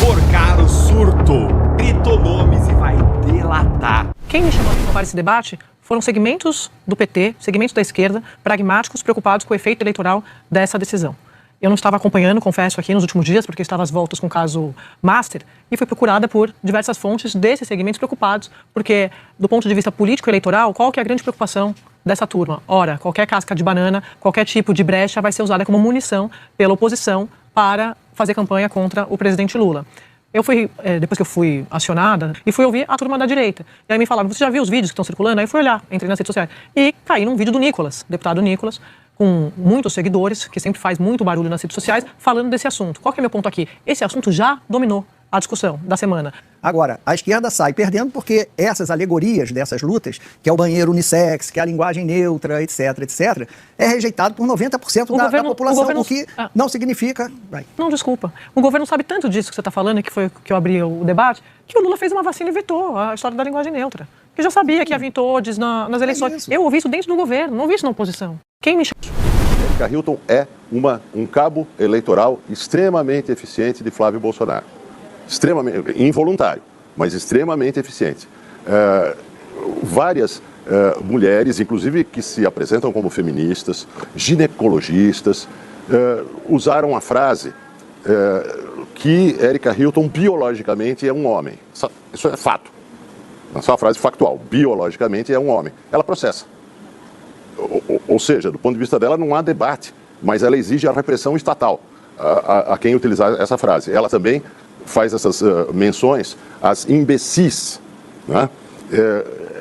provocar o surto. Gritou nomes e vai delatar. Quem me chamou a atenção para esse debate foram segmentos do PT, segmentos da esquerda, pragmáticos, preocupados com o efeito eleitoral dessa decisão. Eu não estava acompanhando, confesso, aqui nos últimos dias, porque estava às voltas com o caso Master, e fui procurada por diversas fontes desses segmentos preocupados, porque, do ponto de vista político-eleitoral, qual que é a grande preocupação dessa turma? Ora, qualquer casca de banana, qualquer tipo de brecha vai ser usada como munição pela oposição para fazer campanha contra o presidente Lula. Eu fui, depois que eu fui acionada, e fui ouvir a turma da direita. E aí me falaram, você já viu os vídeos que estão circulando? Aí eu fui olhar, entrei nas redes sociais, e caí num vídeo do Nicolas, deputado Nicolas, com muitos seguidores, que sempre faz muito barulho nas redes sociais, falando desse assunto. Qual que é o meu ponto aqui? Esse assunto já dominou a discussão da semana. Agora, a esquerda sai perdendo porque essas alegorias dessas lutas, que é o banheiro unissex, que é a linguagem neutra, etc., é rejeitado por 90% da população, o que não significa... Não, desculpa. O governo sabe tanto disso que você está falando, que foi que eu abri o debate, que o Lula fez uma vacina e vetou a história da linguagem neutra. Que já sabia que ia vir todes nas eleições. Eu ouvi isso dentro do governo, não ouvi isso na oposição. Quem me chama? Érica Hilton é um cabo eleitoral extremamente eficiente de Flávio Bolsonaro. Extremamente, involuntário, mas extremamente eficiente. Várias mulheres, inclusive que se apresentam como feministas, ginecologistas, usaram a frase que Érica Hilton biologicamente é um homem. Isso é fato. Não é só uma frase factual. Biologicamente é um homem. Ela processa. Ou seja, do ponto de vista dela não há debate, mas ela exige a repressão estatal a quem utilizar essa frase. Ela também faz essas menções às imbecis, né?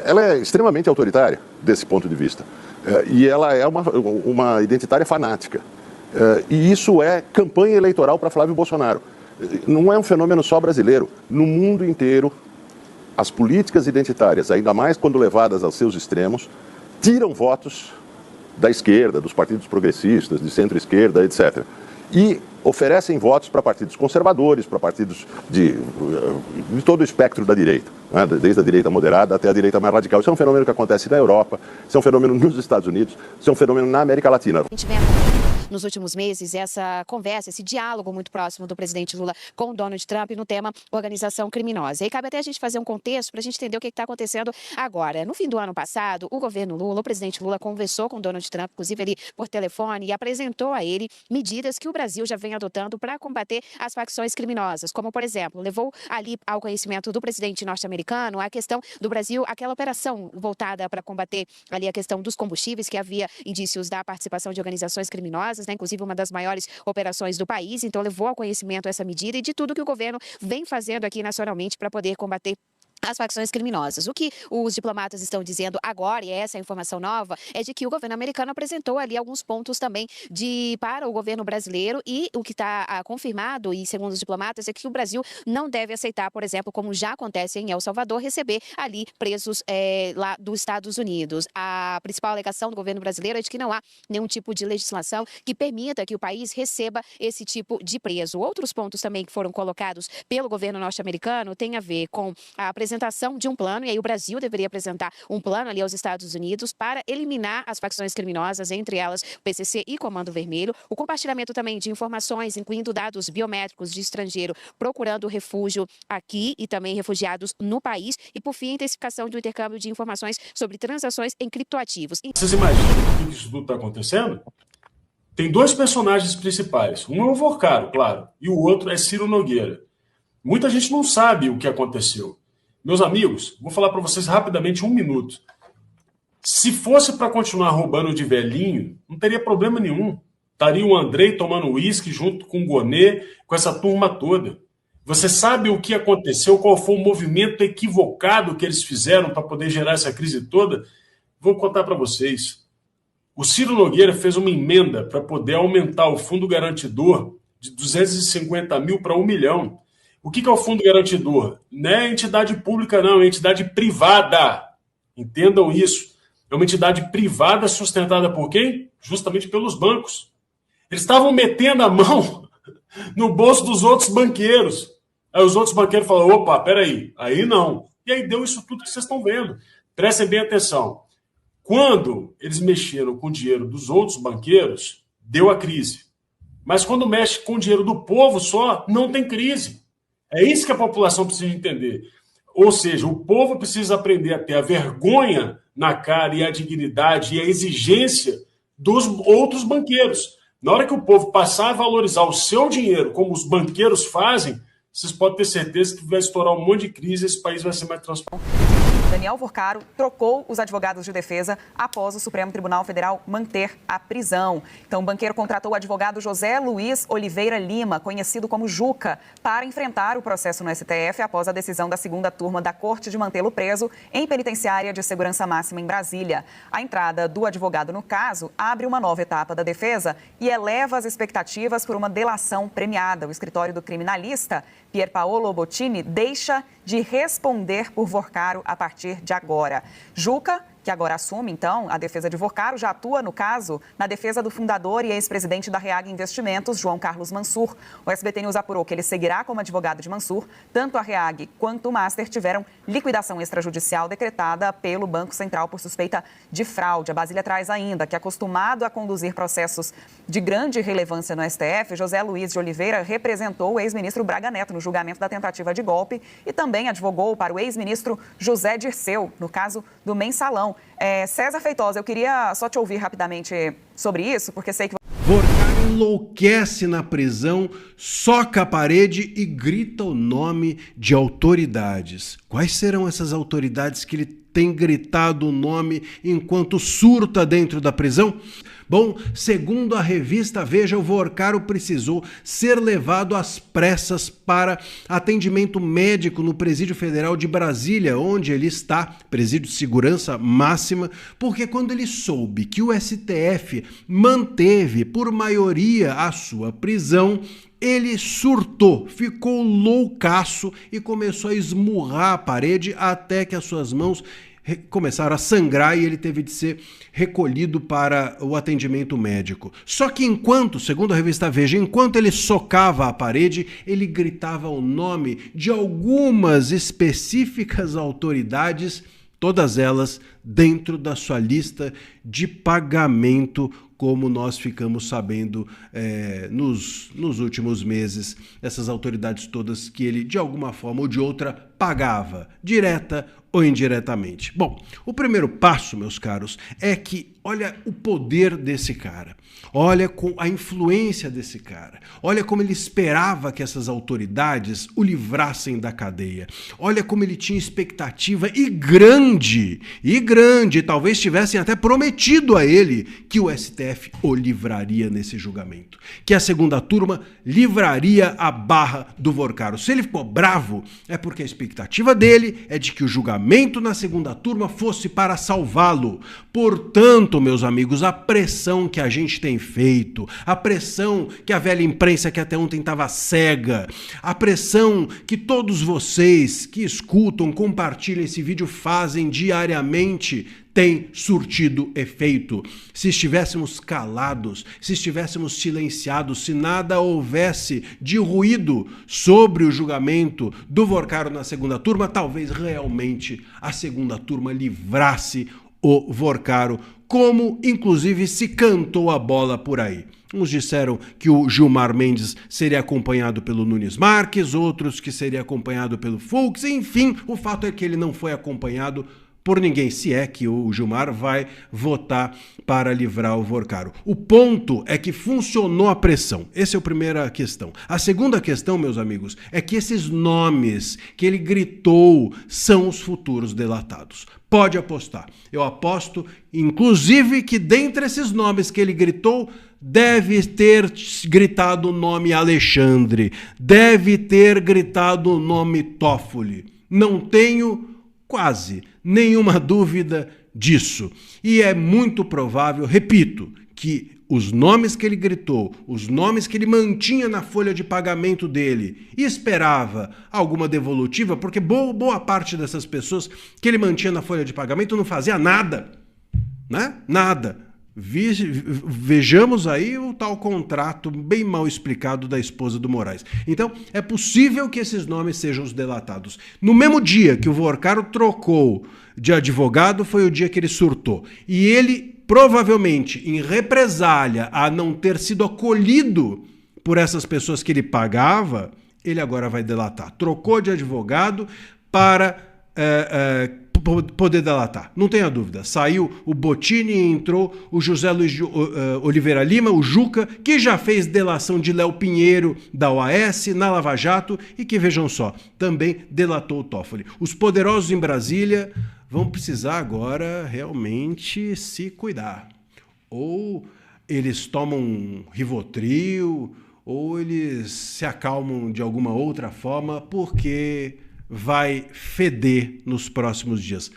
Ela é extremamente autoritária desse ponto de vista. E ela é uma identitária fanática. E isso é campanha eleitoral para Flávio Bolsonaro. Não é um fenômeno só brasileiro. No mundo inteiro, as políticas identitárias, ainda mais quando levadas aos seus extremos, tiram votos da esquerda, dos partidos progressistas, de centro-esquerda, etc. E oferecem votos para partidos conservadores, para partidos de todo o espectro da direita, né? Desde a direita moderada até a direita mais radical. Isso é um fenômeno que acontece na Europa, isso é um fenômeno nos Estados Unidos, isso é um fenômeno na América Latina. A gente vê nos últimos meses essa conversa, esse diálogo muito próximo do presidente Lula com o Donald Trump no tema organização criminosa. E cabe até a gente fazer um contexto para a gente entender o que está acontecendo agora. No fim do ano passado, o governo Lula, o presidente Lula, conversou com o Donald Trump, inclusive ele por telefone, e apresentou a ele medidas que o Brasil já vem adotando para combater as facções criminosas, como, por exemplo, levou ali ao conhecimento do presidente norte-americano a questão do Brasil, aquela operação voltada para combater ali a questão dos combustíveis, que havia indícios da participação de organizações criminosas, né, inclusive uma das maiores operações do país. Então levou ao conhecimento essa medida e de tudo que o governo vem fazendo aqui nacionalmente para poder combater as facções criminosas. O que os diplomatas estão dizendo agora, e essa é a informação nova, é de que o governo americano apresentou ali alguns pontos também para o governo brasileiro, e o que está confirmado, e segundo os diplomatas, é que o Brasil não deve aceitar, por exemplo, como já acontece em El Salvador, receber ali presos lá dos Estados Unidos. A principal alegação do governo brasileiro é de que não há nenhum tipo de legislação que permita que o país receba esse tipo de preso. Outros pontos também que foram colocados pelo governo norte-americano têm a ver com a apresentação de um plano, e aí o Brasil deveria apresentar um plano ali aos Estados Unidos para eliminar as facções criminosas, entre elas o PCC e Comando Vermelho, o compartilhamento também de informações, incluindo dados biométricos de estrangeiro procurando refúgio aqui e também refugiados no país, e por fim a intensificação do intercâmbio de informações sobre transações em criptoativos. Vocês imaginam o que isso tudo está acontecendo? Tem dois personagens principais, um é o Vorcaro, claro, e o outro é Ciro Nogueira. Muita gente não sabe o que aconteceu. Meus amigos, vou falar para vocês rapidamente 1 minuto. Se fosse para continuar roubando de velhinho, não teria problema nenhum. Estaria o Andrei tomando uísque junto com o Gonê, com essa turma toda. Você sabe o que aconteceu, qual foi o movimento equivocado que eles fizeram para poder gerar essa crise toda? Vou contar para vocês. O Ciro Nogueira fez uma emenda para poder aumentar o fundo garantidor de 250 mil para 1 milhão. O que é o fundo garantidor? Não é entidade pública, não, é entidade privada. Entendam isso. É uma entidade privada sustentada por quem? Justamente pelos bancos. Eles estavam metendo a mão no bolso dos outros banqueiros. Aí os outros banqueiros falaram, opa, peraí, aí não. E aí deu isso tudo que vocês estão vendo. Prestem bem atenção. Quando eles mexeram com o dinheiro dos outros banqueiros, deu a crise. Mas quando mexe com o dinheiro do povo só, não tem crise. É isso que a população precisa entender. Ou seja, o povo precisa aprender a ter a vergonha na cara e a dignidade e a exigência dos outros banqueiros. Na hora que o povo passar a valorizar o seu dinheiro, como os banqueiros fazem, vocês podem ter certeza que vai estourar um monte de crise e esse país vai ser mais transparente. Daniel Vorcaro trocou os advogados de defesa após o Supremo Tribunal Federal manter a prisão. Então, o banqueiro contratou o advogado José Luiz Oliveira Lima, conhecido como Juca, para enfrentar o processo no STF após a decisão da segunda turma da Corte de mantê-lo preso em penitenciária de segurança máxima em Brasília. A entrada do advogado no caso abre uma nova etapa da defesa e eleva as expectativas por uma delação premiada. O escritório do criminalista Pier Paolo Bottini deixa de responder por Vorcaro a partir de agora. Juca, que agora assume, então, a defesa de Vorcaro, já atua, no caso, na defesa do fundador e ex-presidente da Reag Investimentos, João Carlos Mansur. O SBT News apurou que ele seguirá como advogado de Mansur. Tanto a Reag quanto o Master tiveram liquidação extrajudicial decretada pelo Banco Central por suspeita de fraude. A Basília traz ainda que, acostumado a conduzir processos de grande relevância no STF, José Luiz de Oliveira representou o ex-ministro Braga Neto no julgamento da tentativa de golpe e também advogou para o ex-ministro José Dirceu, no caso do Mensalão. César Feitosa, eu queria só te ouvir rapidamente sobre isso, porque sei que... Vorcaro enlouquece na prisão, soca a parede e grita o nome de autoridades. Quais serão essas autoridades que ele tem gritado o nome enquanto surta dentro da prisão? Bom, segundo a revista Veja, o Vorcaro precisou ser levado às pressas para atendimento médico no Presídio Federal de Brasília, onde ele está, presídio de segurança máxima, porque quando ele soube que o STF manteve por maioria a sua prisão, ele surtou, ficou loucaço e começou a esmurrar a parede até que as suas mãos começaram a sangrar e ele teve de ser recolhido para o atendimento médico. Só que enquanto, segundo a revista Veja, enquanto ele socava a parede, ele gritava o nome de algumas específicas autoridades, todas elas dentro da sua lista de pagamento, como nós ficamos sabendo nos últimos meses, essas autoridades todas que ele, de alguma forma ou de outra, pagava, direta ou indiretamente. Bom, o primeiro passo, meus caros, é que olha o poder desse cara, olha com a influência desse cara, olha como ele esperava que essas autoridades o livrassem da cadeia, olha como ele tinha expectativa e grande, talvez tivessem até prometido a ele que o STF o livraria nesse julgamento, que a segunda turma livraria a barra do Vorcaro. Se ele ficou bravo, é porque a expectativa dele é de que o julgamento na segunda turma fosse para salvá-lo. Portanto, meus amigos, a pressão que a gente tem feito, a pressão que a velha imprensa que até ontem estava cega, a pressão que todos vocês que escutam, compartilham esse vídeo fazem diariamente, tem surtido efeito. Se estivéssemos calados, se estivéssemos silenciados, se nada houvesse de ruído sobre o julgamento do Vorcaro na segunda turma, talvez realmente a segunda turma livrasse o Vorcaro, como inclusive se cantou a bola por aí. Uns disseram que o Gilmar Mendes seria acompanhado pelo Nunes Marques, outros que seria acompanhado pelo Fux, enfim, o fato é que ele não foi acompanhado por ninguém, se é que o Gilmar vai votar para livrar o Vorcaro. O ponto é que funcionou a pressão. Essa é a primeira questão. A segunda questão, meus amigos, é que esses nomes que ele gritou são os futuros delatados. Pode apostar. Eu aposto, inclusive, que dentre esses nomes que ele gritou, deve ter gritado o nome Alexandre, deve ter gritado o nome Toffoli. Não tenho quase nenhuma dúvida disso. E é muito provável, repito, que os nomes que ele gritou, os nomes que ele mantinha na folha de pagamento dele e esperava alguma devolutiva, porque boa parte dessas pessoas que ele mantinha na folha de pagamento não fazia nada, né? Nada. Vejamos aí o tal contrato bem mal explicado da esposa do Moraes. Então, é possível que esses nomes sejam os delatados. No mesmo dia que o Vorcaro trocou de advogado, foi o dia que ele surtou. E ele, provavelmente, em represália a não ter sido acolhido por essas pessoas que ele pagava, Ele agora vai delatar. Trocou de advogado para poder delatar. Não tenha dúvida. Saiu o Bottini e entrou o José Luiz Oliveira Lima, o Juca, que já fez delação de Léo Pinheiro da OAS na Lava Jato e que, vejam só, também delatou o Toffoli. Os poderosos em Brasília vão precisar agora realmente se cuidar. Ou eles tomam um Rivotril, ou eles se acalmam de alguma outra forma, porque vai feder nos próximos dias.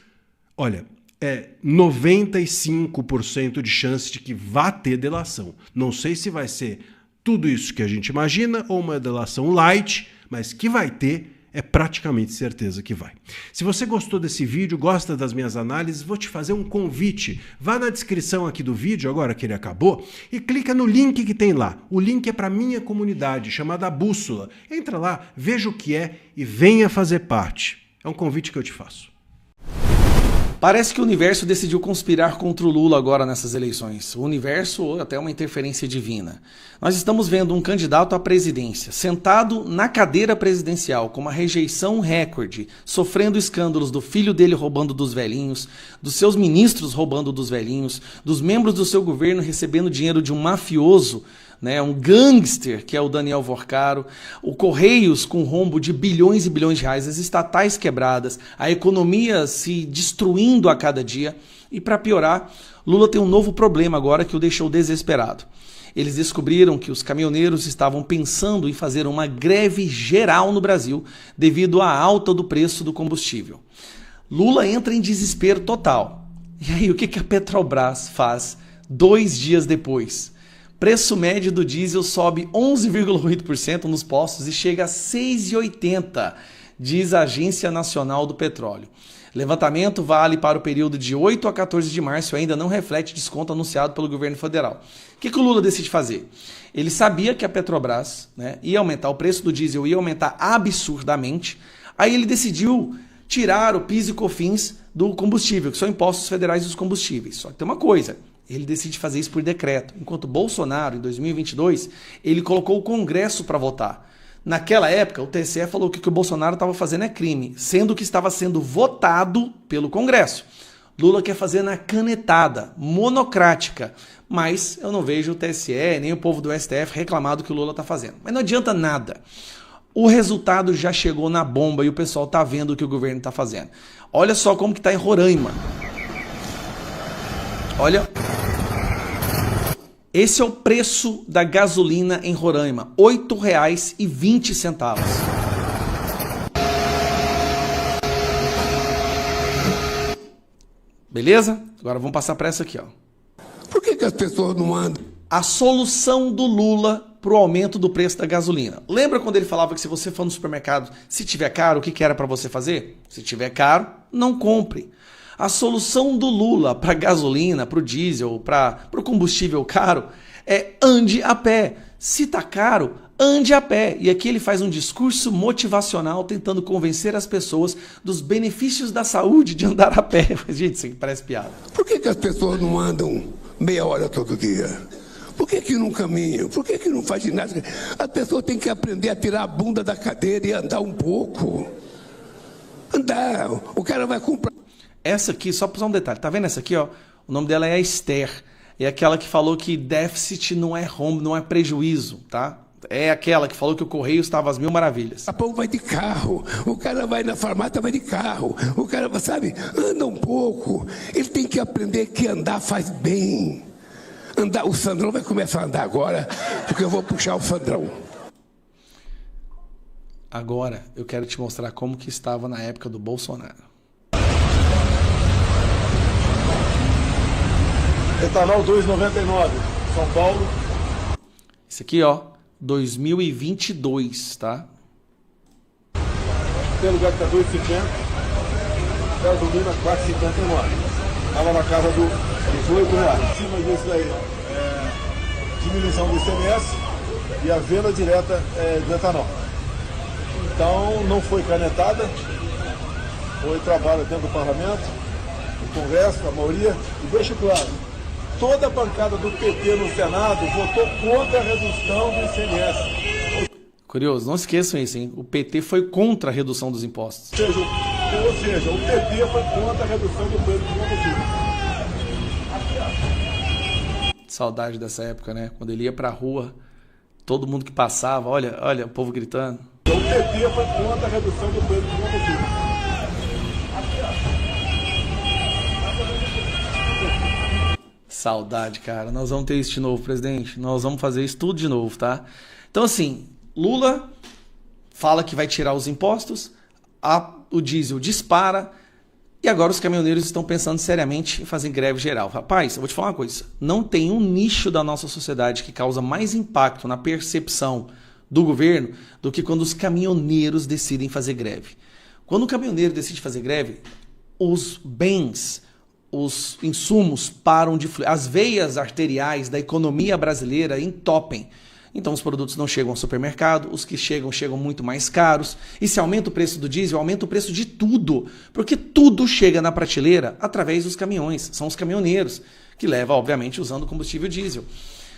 Olha, é 95% de chance de que vá ter delação. Não sei se vai ser tudo isso que a gente imagina ou uma delação light, mas que vai ter, é praticamente certeza que vai. Se você gostou desse vídeo, gosta das minhas análises, vou te fazer um convite. Vá na descrição aqui do vídeo, agora que ele acabou, e clica no link que tem lá. O link é para minha comunidade, chamada Bússola. Entra lá, veja o que é e venha fazer parte. É um convite que eu te faço. Parece que o universo decidiu conspirar contra o Lula agora nessas eleições. O universo ou até uma interferência divina. Nós estamos vendo um candidato à presidência sentado na cadeira presidencial com uma rejeição recorde, sofrendo escândalos do filho dele roubando dos velhinhos, dos seus ministros roubando dos velhinhos, dos membros do seu governo recebendo dinheiro de um mafioso, né, um gangster, que é o Daniel Vorcaro, o Correios com rombo de bilhões e bilhões de reais, as estatais quebradas, a economia se destruindo a cada dia. E para piorar, Lula tem um novo problema agora que o deixou desesperado. Eles descobriram que os caminhoneiros estavam pensando em fazer uma greve geral no Brasil devido à alta do preço do combustível. Lula entra em desespero total. E aí o que a Petrobras faz 2 dias depois? Preço médio do diesel sobe 11,8% nos postos e chega a 6,80%, diz a Agência Nacional do Petróleo. Levantamento vale para o período de 8 a 14 de março e ainda não reflete desconto anunciado pelo governo federal. O que o Lula decide fazer? Ele sabia que a Petrobras, né, ia aumentar, o preço do diesel ia aumentar absurdamente, aí ele decidiu tirar o PIS e COFINS do combustível, que são impostos federais dos combustíveis. Só que tem uma coisa, ele decide fazer isso por decreto, enquanto Bolsonaro, em 2022, ele colocou o Congresso para votar. Naquela época, o TSE falou que o que o Bolsonaro estava fazendo é crime, sendo que estava sendo votado pelo Congresso. Lula quer fazer na canetada, monocrática, mas eu não vejo o TSE nem o povo do STF reclamar do que o Lula está fazendo. Mas não adianta nada. O resultado já chegou na bomba e o pessoal está vendo o que o governo está fazendo. Olha só como que está em Roraima. Olha, esse é o preço da gasolina em Roraima, R$ 8,20. Beleza? Agora vamos passar para essa aqui, ó. Por que as pessoas não andam? A solução do Lula para o aumento do preço da gasolina. Lembra quando ele falava que se você for no supermercado, se tiver caro, o que era para você fazer? Se tiver caro, não compre. A solução do Lula para a gasolina, para o diesel, para o combustível caro, é ande a pé. Se tá caro, ande a pé. E aqui ele faz um discurso motivacional tentando convencer as pessoas dos benefícios da saúde de andar a pé. Gente, isso aqui parece piada. Por que as pessoas não andam meia hora todo dia? Por que não caminham? Por que não faz ginástica? A pessoa tem que aprender a tirar a bunda da cadeira e andar um pouco. Andar. O cara vai comprar. Essa aqui, só para usar um detalhe, tá vendo essa aqui, ó? O nome dela é Esther. É aquela que falou que déficit não é rombo, não é prejuízo, tá? É aquela que falou que o Correio estava às mil maravilhas. A povo vai de carro, o cara vai na farmácia, vai de carro, o cara, sabe, anda um pouco. Ele tem que aprender que andar faz bem. Andar, o Sandrão vai começar a andar agora, porque eu vou puxar o Sandrão. Agora eu quero te mostrar como que estava na época do Bolsonaro. Etanol 2,99, São Paulo. Esse aqui, ó, 2022, tá? Tem lugar que tá 2,50, gasolina 4,59. Estava na casa do R$18. Em cima disso daí, diminuição do ICMS e a venda direta do etanol. Então, não foi canetada, foi trabalho dentro do parlamento, no Congresso, a maioria, e deixa claro, toda a bancada do PT no Senado votou contra a redução do ICMS. Curioso, não esqueçam isso, hein? O PT foi contra a redução dos impostos. Ou seja, o PT foi contra a redução do preço do combustível. Saudade dessa época, né? Quando ele ia pra rua, todo mundo que passava, olha o povo gritando. O PT foi contra a redução do preço do combustível. Saudade, cara. Nós vamos ter isso de novo, presidente. Nós vamos fazer isso tudo de novo, tá? Então, assim, Lula fala que vai tirar os impostos, o diesel dispara, e agora os caminhoneiros estão pensando seriamente em fazer greve geral. Rapaz, eu vou te falar uma coisa. Não tem um nicho da nossa sociedade que causa mais impacto na percepção do governo do que quando os caminhoneiros decidem fazer greve. Quando o caminhoneiro decide fazer greve, os bens, os insumos param de fluir. As veias arteriais da economia brasileira entopem. Então os produtos não chegam ao supermercado, os que chegam muito mais caros. E se aumenta o preço do diesel, aumenta o preço de tudo. Porque tudo chega na prateleira através dos caminhões. São os caminhoneiros, que levam, obviamente, usando combustível diesel.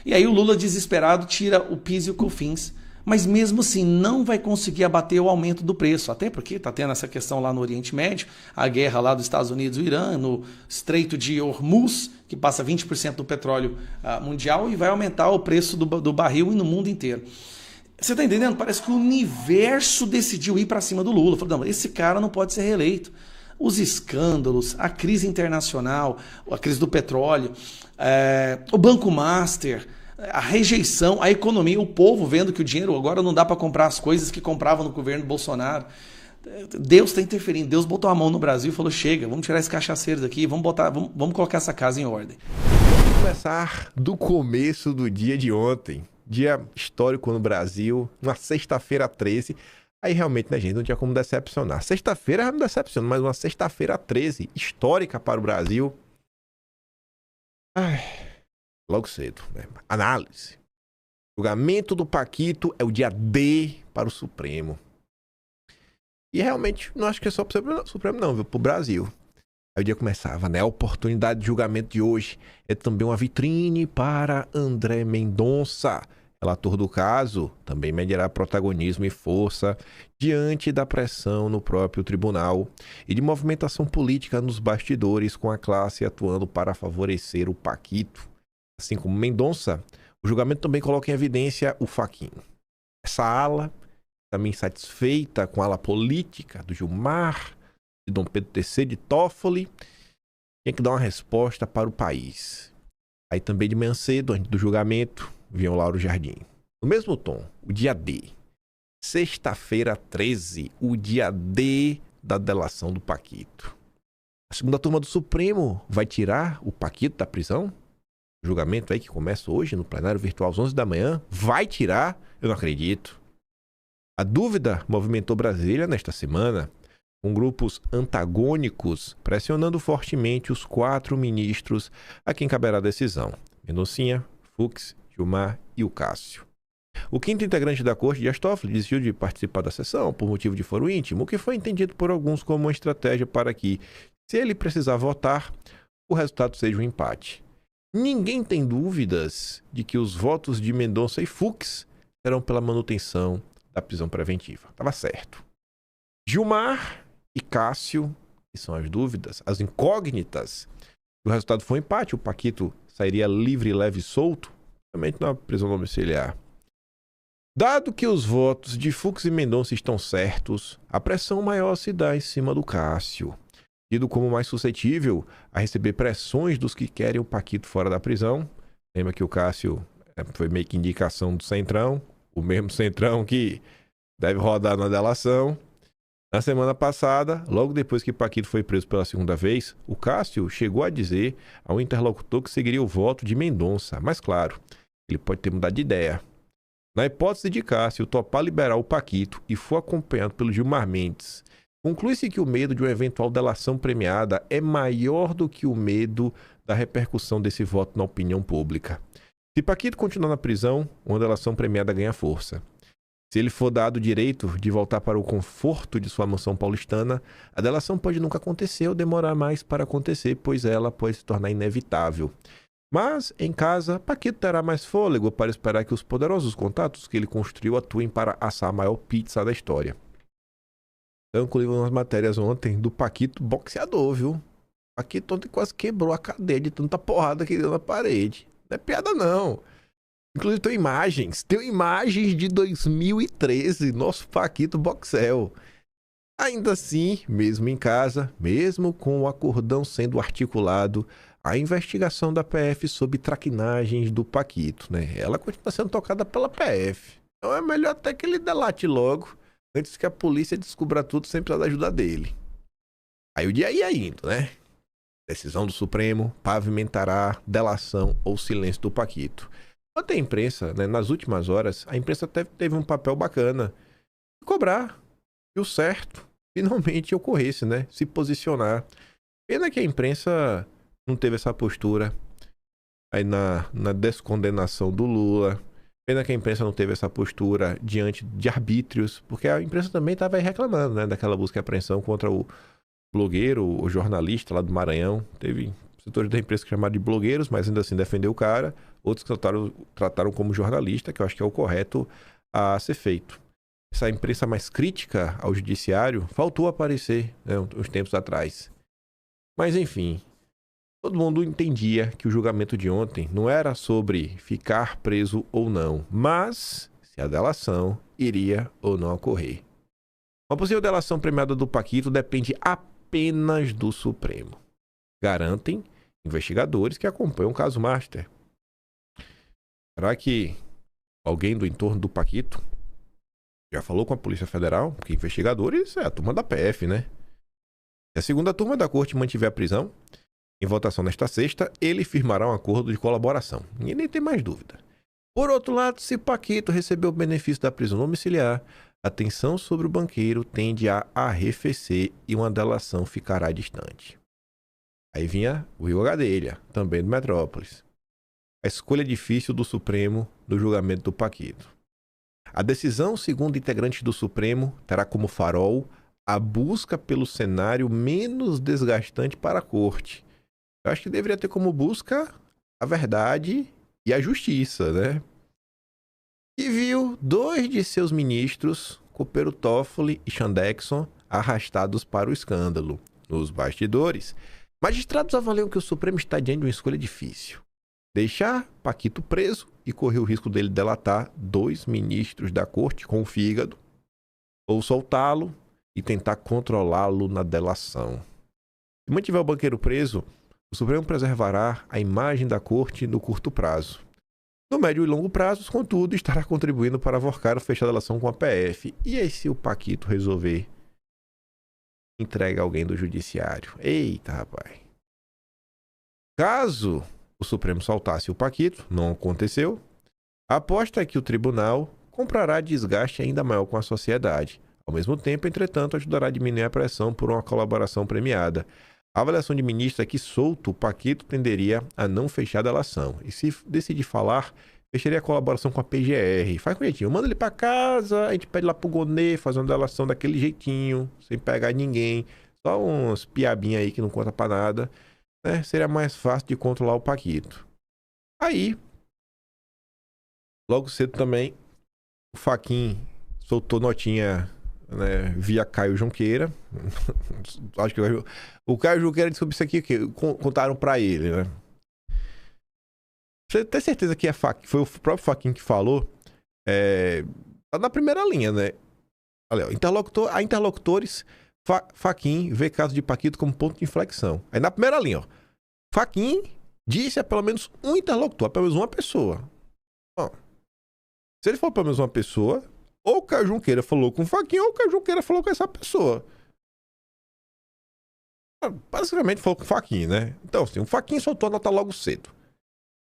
E aí o Lula, desesperado, tira o PIS e o COFINS. Mas mesmo assim não vai conseguir abater o aumento do preço. Até porque está tendo essa questão lá no Oriente Médio, a guerra lá dos Estados Unidos e o Irã, no Estreito de Hormuz, que passa 20% do petróleo mundial e vai aumentar o preço do barril no mundo inteiro. Você está entendendo? Parece que o universo decidiu ir para cima do Lula. Falou, não, esse cara não pode ser reeleito. Os escândalos, a crise internacional, a crise do petróleo, o Banco Master, a rejeição, a economia, o povo vendo que o dinheiro agora não dá para comprar as coisas que compravam no governo Bolsonaro. Deus está interferindo. Deus botou a mão no Brasil e falou, chega, vamos tirar esse cachaceiro daqui, vamos colocar essa casa em ordem. Vamos começar do começo do dia de ontem. Dia histórico no Brasil, uma sexta-feira 13. Aí realmente, né, gente, não tinha como decepcionar. Sexta-feira já não decepciona, mas uma sexta-feira 13, histórica para o Brasil. Logo cedo, né? Análise. Julgamento do Paquito é o dia D para o Supremo. E realmente, não acho que é só para o Supremo não, viu? Para o Brasil. Aí o dia começava, né? A oportunidade de julgamento de hoje é também uma vitrine para André Mendonça. Relator do caso também medirá protagonismo e força diante da pressão no próprio tribunal e de movimentação política nos bastidores, com a classe atuando para favorecer o Paquito. Assim como Mendonça, o julgamento também coloca em evidência o Fachin. Essa ala, também insatisfeita com a ala política do Gilmar, de Dom Pedro III, de Toffoli, tinha que dar uma resposta para o país. Aí também de manhã cedo, antes do julgamento, vinha o Lauro Jardim. No mesmo tom, o dia D. Sexta-feira 13, o dia D da delação do Paquito. A segunda turma do Supremo vai tirar o Paquito da prisão? O julgamento aí que começa hoje no plenário virtual às 11 da manhã, vai tirar? Eu não acredito. A dúvida movimentou Brasília nesta semana, com grupos antagônicos pressionando fortemente os 4 ministros a quem caberá a decisão: Mendoncinha, Fux, Gilmar e o Cássio. O quinto integrante da corte, Dias Toffoli, desistiu de participar da sessão por motivo de foro íntimo, o que foi entendido por alguns como uma estratégia para que, se ele precisar votar, o resultado seja um empate. Ninguém tem dúvidas de que os votos de Mendonça e Fux serão pela manutenção da prisão preventiva. Estava certo. Gilmar e Cássio, que são as dúvidas, as incógnitas. Se o resultado for um empate, o Paquito sairia livre, leve e solto, somente na prisão domiciliar. Dado que os votos de Fux e Mendonça estão certos, a pressão maior se dá em cima do Cássio, tido como mais suscetível a receber pressões dos que querem o Paquito fora da prisão. Lembra que o Cássio foi meio que indicação do Centrão, o mesmo Centrão que deve rodar na delação. Na semana passada, logo depois que Paquito foi preso pela segunda vez, o Cássio chegou a dizer ao interlocutor que seguiria o voto de Mendonça. Mas claro, ele pode ter mudado de ideia. Na hipótese de Cássio topar liberar o Paquito e for acompanhado pelo Gilmar Mendes, conclui-se que o medo de uma eventual delação premiada é maior do que o medo da repercussão desse voto na opinião pública. Se Paquito continuar na prisão, uma delação premiada ganha força. Se ele for dado o direito de voltar para o conforto de sua mansão paulistana, a delação pode nunca acontecer ou demorar mais para acontecer, pois ela pode se tornar inevitável. Mas, em casa, Paquito terá mais fôlego para esperar que os poderosos contatos que ele construiu atuem para assar a maior pizza da história. Então, eu colhi umas matérias ontem do Paquito boxeador, viu? Paquito ontem quase quebrou a cadeia de tanta porrada que deu na parede. Não é piada, não. Inclusive, tem imagens de 2013, nosso Paquito boxel. Ainda assim, mesmo em casa, mesmo com o acordão sendo articulado, a investigação da PF sobre traquinagens do Paquito, né? Ela continua sendo tocada pela PF. Então é melhor até que ele delate logo, antes que a polícia descubra tudo sem precisar da ajuda dele. Aí o dia ia indo, né? Decisão do Supremo pavimentará delação ou silêncio do Paquito. Até a imprensa, né? Nas últimas horas, a imprensa teve um papel bacana de cobrar que o certo finalmente ocorresse, né? Se posicionar. Pena que a imprensa não teve essa postura aí na descondenação do Lula. Pena que a imprensa não teve essa postura diante de arbítrios, porque a imprensa também estava reclamando, né, daquela busca e apreensão contra o blogueiro, o jornalista lá do Maranhão. Teve setores da imprensa que chamaram de blogueiros, mas ainda assim defendeu o cara. Outros que trataram como jornalista, que eu acho que é o correto a ser feito. Essa imprensa mais crítica ao judiciário faltou aparecer, né, uns tempos atrás. Mas enfim, todo mundo entendia que o julgamento de ontem não era sobre ficar preso ou não, mas se a delação iria ou não ocorrer. Uma possível delação premiada do Paquito depende apenas do Supremo. Garantem investigadores que acompanham o caso Master. Será que alguém do entorno do Paquito já falou com a Polícia Federal? Porque investigadores é a turma da PF, né? Se a segunda turma da corte mantiver a prisão, em votação nesta sexta, ele firmará um acordo de colaboração. Ninguém nem tem mais dúvida. Por outro lado, se Paquito recebeu o benefício da prisão domiciliar, a tensão sobre o banqueiro tende a arrefecer e uma delação ficará distante. Aí vinha o Rio Gadelha, também do Metrópolis. A escolha difícil do Supremo no julgamento do Paquito. A decisão, segundo integrantes do Supremo, terá como farol a busca pelo cenário menos desgastante para a corte. Eu acho que deveria ter como busca a verdade e a justiça, né? E viu 2 de seus ministros, Copero Toffoli e Chandexon, arrastados para o escândalo. Nos bastidores, magistrados avaliam que o Supremo está diante de uma escolha difícil. Deixar Paquito preso e correr o risco dele delatar 2 ministros da corte com o fígado, ou soltá-lo e tentar controlá-lo na delação. Se mantiver o banqueiro preso, o Supremo preservará a imagem da corte no curto prazo. No médio e longo prazos, contudo, estará contribuindo para avocar o fechar da delação com a PF. E aí, se o Paquito resolver entregar alguém do judiciário? Eita, rapaz. Caso o Supremo soltasse o Paquito, não aconteceu, a aposta é que o tribunal comprará desgaste ainda maior com a sociedade. Ao mesmo tempo, entretanto, ajudará a diminuir a pressão por uma colaboração premiada. A avaliação de ministro é que solto, o Paquito tenderia a não fechar a delação. E se decidir falar, fecharia a colaboração com a PGR. Faz com jeitinho. Manda ele pra casa, a gente pede lá pro Gonê fazer uma delação daquele jeitinho, sem pegar ninguém. Só uns piabinhas aí que não conta pra nada. Né? Seria mais fácil de controlar o Paquito. Aí, logo cedo também, o Fachin soltou notinha, né, via Caio Junqueira. Acho que o Caio Junqueira disse sobre isso aqui que contaram pra ele, né? Você tem certeza que foi o próprio Fachin que falou? Tá na primeira linha, né? Olha, a interlocutores, Fachin vê caso de Paquito como ponto de inflexão. Aí na primeira linha, ó, Fachin disse a pelo menos um interlocutor, a pelo menos uma pessoa. Ó, se ele for pelo menos uma pessoa, ou o Caio Junqueira falou com o Fachin, ou o Caio Junqueira falou com essa pessoa. Basicamente falou com o Fachin, né? Então, assim, o Fachin soltou a nota logo cedo.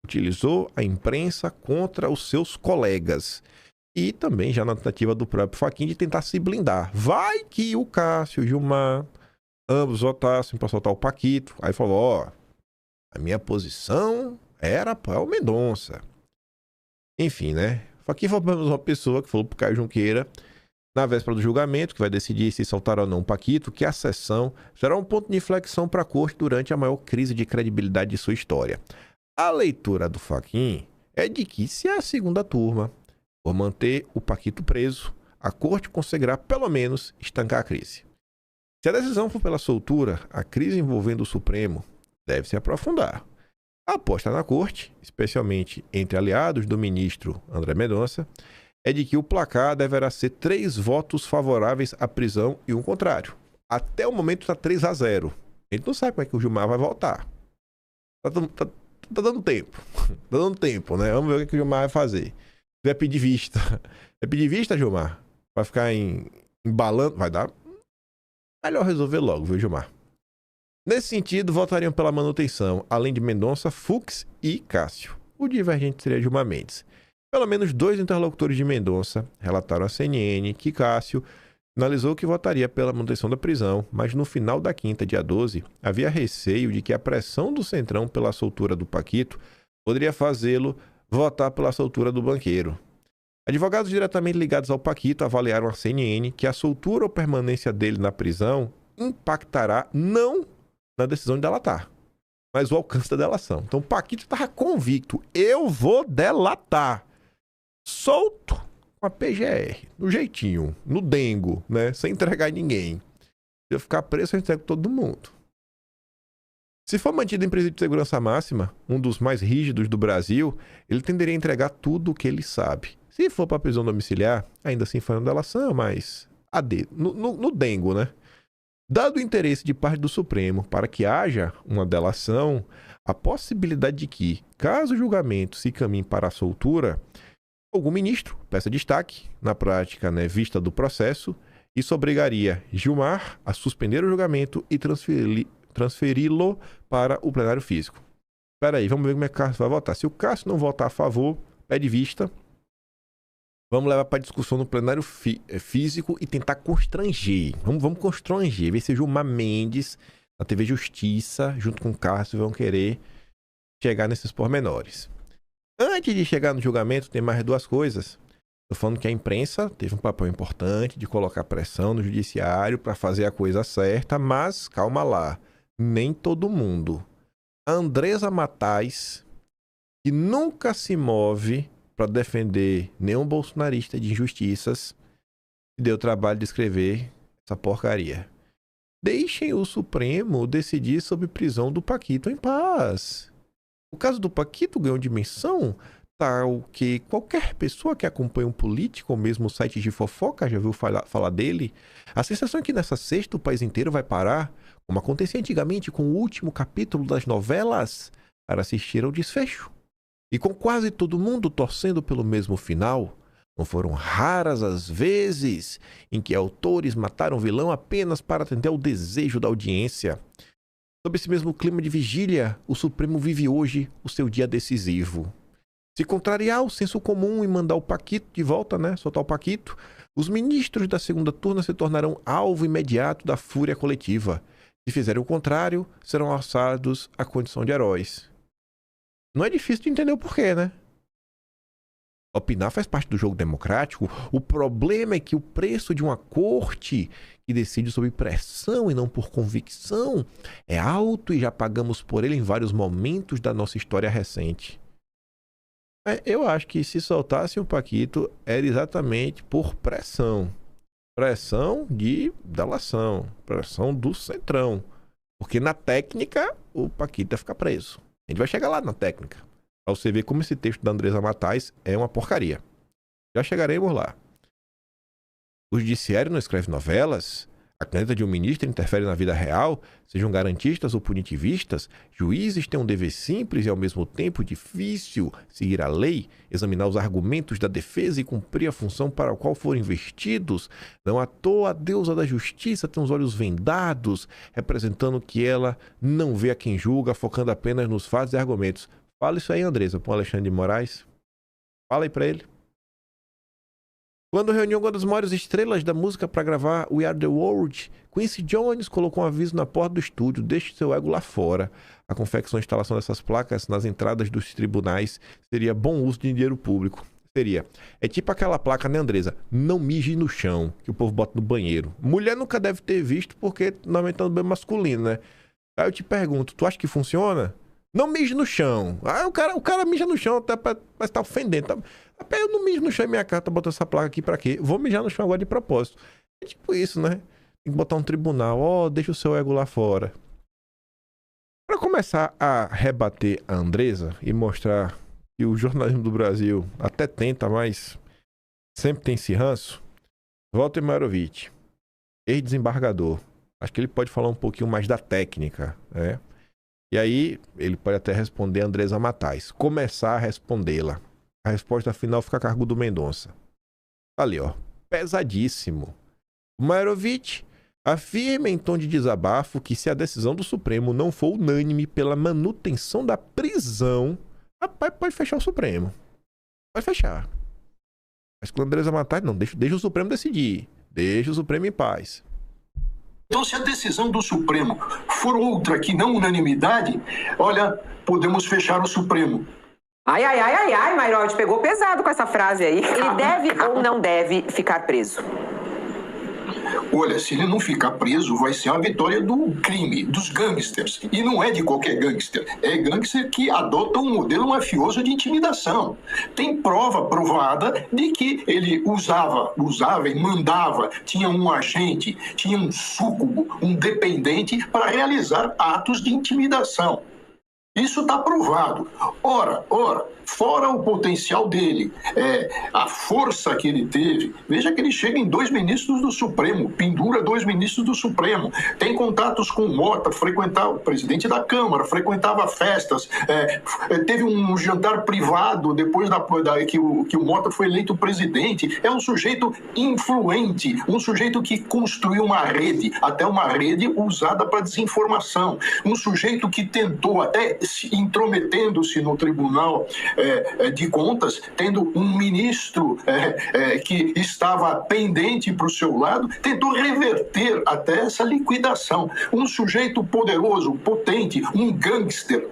Utilizou a imprensa contra os seus colegas. E também já na tentativa do próprio Fachin de tentar se blindar. Vai que o Cássio e o Gilmar ambos votassem para soltar o Paquito. Aí falou, ó, a minha posição era para o Mendonça. Enfim, né? Fachin foi pelo menos uma pessoa que falou pro Caio Junqueira, na véspera do julgamento, que vai decidir se soltar ou não o Paquito, que a sessão será um ponto de inflexão para a corte durante a maior crise de credibilidade de sua história. A leitura do Fachin é de que, se a segunda turma for manter o Paquito preso, a corte conseguirá, pelo menos, estancar a crise. Se a decisão for pela soltura, a crise envolvendo o Supremo deve se aprofundar. A aposta na corte, especialmente entre aliados do ministro André Mendonça, é de que o placar deverá ser 3 votos favoráveis à prisão e um contrário. Até o momento está 3-0. A gente não sabe como é que o Gilmar vai votar. Tá dando tempo. Tá dando tempo, né? Vamos ver o que o Gilmar vai fazer. Vai pedir vista. Vai pedir vista, Gilmar? Vai ficar embalando? Vai dar? Melhor resolver logo, viu, Gilmar? Nesse sentido, votariam pela manutenção, além de Mendonça, Fux e Cássio. O divergente seria Gilmar Mendes. Pelo menos 2 interlocutores de Mendonça relataram à CNN que Cássio sinalizou que votaria pela manutenção da prisão, mas no final da quinta, dia 12, havia receio de que a pressão do Centrão pela soltura do Paquito poderia fazê-lo votar pela soltura do banqueiro. Advogados diretamente ligados ao Paquito avaliaram à CNN que a soltura ou permanência dele na prisão impactará não na decisão de delatar, mas o alcance da delação. Então o Paquito estava convicto: eu vou delatar. Solto com a PGR, no jeitinho, no dengo, né? Sem entregar ninguém. Se eu ficar preso, eu entrego todo mundo. Se for mantido em presídio de segurança máxima, um dos mais rígidos do Brasil, ele tenderia a entregar tudo o que ele sabe. Se for para prisão domiciliar, ainda assim foi uma delação, mas no dengo, né? Dado o interesse de parte do Supremo para que haja uma delação, a possibilidade de que, caso o julgamento se caminhe para a soltura, algum ministro peça destaque, na prática, né, vista do processo, isso obrigaria Gilmar a suspender o julgamento e transferi-lo para o plenário físico. Espera aí, vamos ver como é que o Cássio vai votar. Se o Cássio não votar a favor, pede vista, vamos levar para discussão no plenário físico e tentar constranger. Vamos constranger, ver se o Gilmar Mendes, na TV Justiça, junto com o Cássio, vão querer chegar nesses pormenores. Antes de chegar no julgamento, tem mais 2 coisas. Estou falando que a imprensa teve um papel importante de colocar pressão no judiciário para fazer a coisa certa, mas calma lá, nem todo mundo. A Andresa Matais, que nunca se move para defender nenhum bolsonarista de injustiças, se deu o trabalho de escrever essa porcaria. Deixem o Supremo decidir sobre prisão do Paquito em paz. O caso do Paquito ganhou dimensão tal que qualquer pessoa que acompanha um político ou mesmo sites de fofoca já viu falar dele. A sensação é que nessa sexta o país inteiro vai parar, como acontecia antigamente com o último capítulo das novelas, para assistir ao desfecho. E com quase todo mundo torcendo pelo mesmo final, não foram raras as vezes em que autores mataram o vilão apenas para atender ao desejo da audiência. Sob esse mesmo clima de vigília, o Supremo vive hoje o seu dia decisivo. Se contrariar o senso comum e mandar o Paquito de volta, né? Soltar o Paquito, os ministros da segunda turma se tornarão alvo imediato da fúria coletiva. Se fizerem o contrário, serão alçados à condição de heróis. Não é difícil de entender o porquê, né? Opinar faz parte do jogo democrático. O problema é que o preço de uma corte que decide sob pressão e não por convicção é alto e já pagamos por ele em vários momentos da nossa história recente. Eu acho que se soltasse o Paquito era exatamente por pressão. Pressão de delação. Pressão do Centrão. Porque na técnica o Paquito ia ficar preso. A gente vai chegar lá na técnica. Pra você ver como esse texto da Andresa Matais é uma porcaria. Já chegaremos lá. O judiciário não escreve novelas. A caneta de um ministro interfere na vida real. Sejam garantistas ou punitivistas, juízes têm um dever simples e ao mesmo tempo difícil: seguir a lei, examinar os argumentos da defesa e cumprir a função para a qual foram investidos. Não à toa a deusa da justiça tem os olhos vendados, representando que ela não vê a quem julga, focando apenas nos fatos e argumentos. Fala isso aí, Andresa, para o Alexandre de Moraes. Fala aí para ele. Quando reuniu uma das maiores estrelas da música para gravar We Are The World, Quincy Jones colocou um aviso na porta do estúdio: deixe seu ego lá fora. A confecção e instalação dessas placas nas entradas dos tribunais seria bom uso de dinheiro público. Seria. É tipo aquela placa, né, Andresa? Não mije no chão, que o povo bota no banheiro. Mulher nunca deve ter visto, porque normalmente é no banheiro masculino, né? Aí eu te pergunto, tu acha que funciona? Não mije no chão. Ah, o cara mija no chão até mas tá ofendendo. Tá... Eu não mijo no chão em minha casa, botar essa placa aqui pra quê? Vou mijar no chão agora de propósito. É tipo isso, né? Tem que botar um tribunal. Ó, deixa o seu ego lá fora. Pra começar a rebater a Andresa e mostrar que o jornalismo do Brasil até tenta, mas sempre tem esse ranço, Walter Mairovich, ex-desembargador. Acho que ele pode falar um pouquinho mais da técnica, né? E aí, ele pode até responder a Andresa Matais. Começar a respondê-la. A resposta final fica a cargo do Mendonça. Ali, ó. Pesadíssimo. O Mairovich afirma em tom de desabafo que se a decisão do Supremo não for unânime pela manutenção da prisão, rapaz, pode fechar o Supremo. Pode fechar. Mas com a Andresa Matais, não. Deixa o Supremo decidir. Deixa o Supremo em paz. Então, se a decisão do Supremo for outra que não unanimidade, olha, podemos fechar o Supremo. Ai, Mairovich pegou pesado com essa frase aí. Ele deve ou não deve ficar preso? Olha, se ele não ficar preso, vai ser a vitória do crime, dos gangsters. E não é de qualquer gangster. É gangster que adota um modelo mafioso de intimidação. Tem prova provada de que ele usava e mandava, tinha um agente, tinha um súcubo, um dependente para realizar atos de intimidação. Isso está provado. Ora, fora o potencial dele, a força que ele teve. Veja que ele chega em 2 ministros do Supremo, pendura 2 ministros do Supremo, tem contatos com o Mota, frequentava o presidente da Câmara, frequentava festas, teve um jantar privado depois que o Mota foi eleito presidente. É um sujeito influente, um sujeito que construiu uma rede, até uma rede usada para desinformação, um sujeito que tentou até intrometendo-se no Tribunal de Contas, tendo um ministro que estava pendente para o seu lado, tentou reverter até essa liquidação. Um sujeito poderoso, potente, um gangster,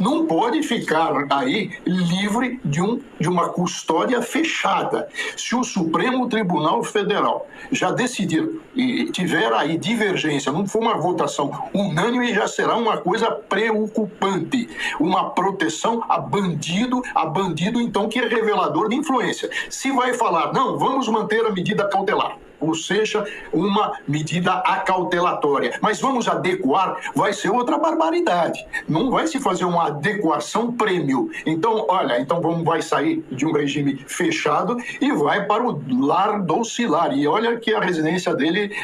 não pode ficar aí livre de uma custódia fechada. Se o Supremo Tribunal Federal já decidir e tiver aí divergência, não for uma votação unânime, já será uma coisa preocupante, uma proteção a bandido, então, que é revelador de influência. Se vai falar, não, vamos manter a medida cautelar, ou seja, uma medida acautelatória, mas vamos adequar, vai ser outra barbaridade. Não vai se fazer uma adequação prêmio. Então, olha, vai sair de um regime fechado e vai para o lar docilar. E olha que a residência dele,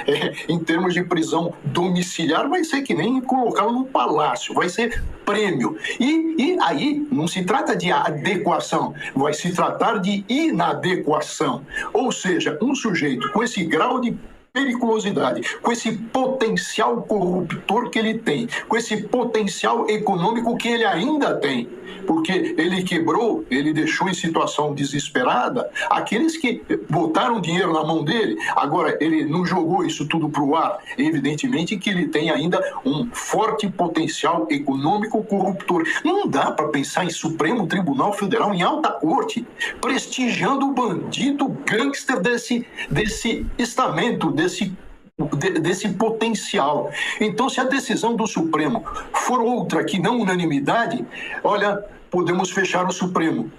em termos de prisão domiciliar, vai ser que nem colocá-lo num palácio, vai ser prêmio. E aí não se trata de adequação, vai se tratar de inadequação. Ou seja, um sujeito com esse grau de periculosidade, com esse potencial corruptor que ele tem, com esse potencial econômico que ele ainda tem, porque ele quebrou, ele deixou em situação desesperada aqueles que botaram dinheiro na mão dele. Agora, ele não jogou isso tudo para o ar. Evidentemente que ele tem ainda um forte potencial econômico corruptor. Não dá para pensar em Supremo Tribunal Federal, em alta corte, prestigiando o bandido gangster desse estamento, desse potencial. Então, se a decisão do Supremo for outra que não unanimidade, olha, podemos fechar o Supremo.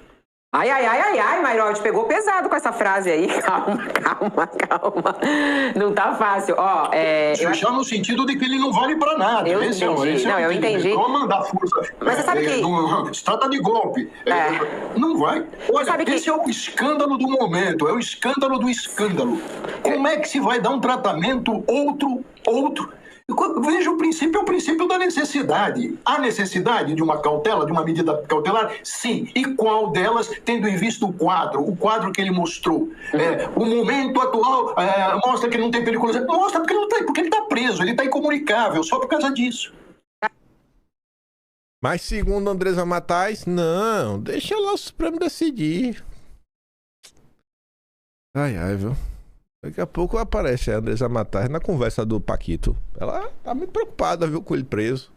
Ai, Mairovich pegou pesado com essa frase aí. Calma. Não tá fácil. Fechar no sentido de que ele não vale pra nada. Eu entendi. Não mandar força. Mas você sabe que... Se trata de golpe. Não vai. Olha, esse é o escândalo do momento. É o escândalo do escândalo. Como é que se vai dar um tratamento outro? Veja, o princípio é o princípio da necessidade. Há necessidade de uma cautela, de uma medida cautelar? Sim. E qual delas, tendo em vista o quadro que ele mostrou? O momento atual mostra que não tem periculosidade. Mostra porque ele está preso, ele está incomunicável, só por causa disso. Mas segundo Andresa Matais, não, deixa lá o Supremo decidir. Ai, viu? Daqui a pouco aparece a Andresa Matais na conversa do Paquito. Ela tá muito preocupada, viu, com ele preso.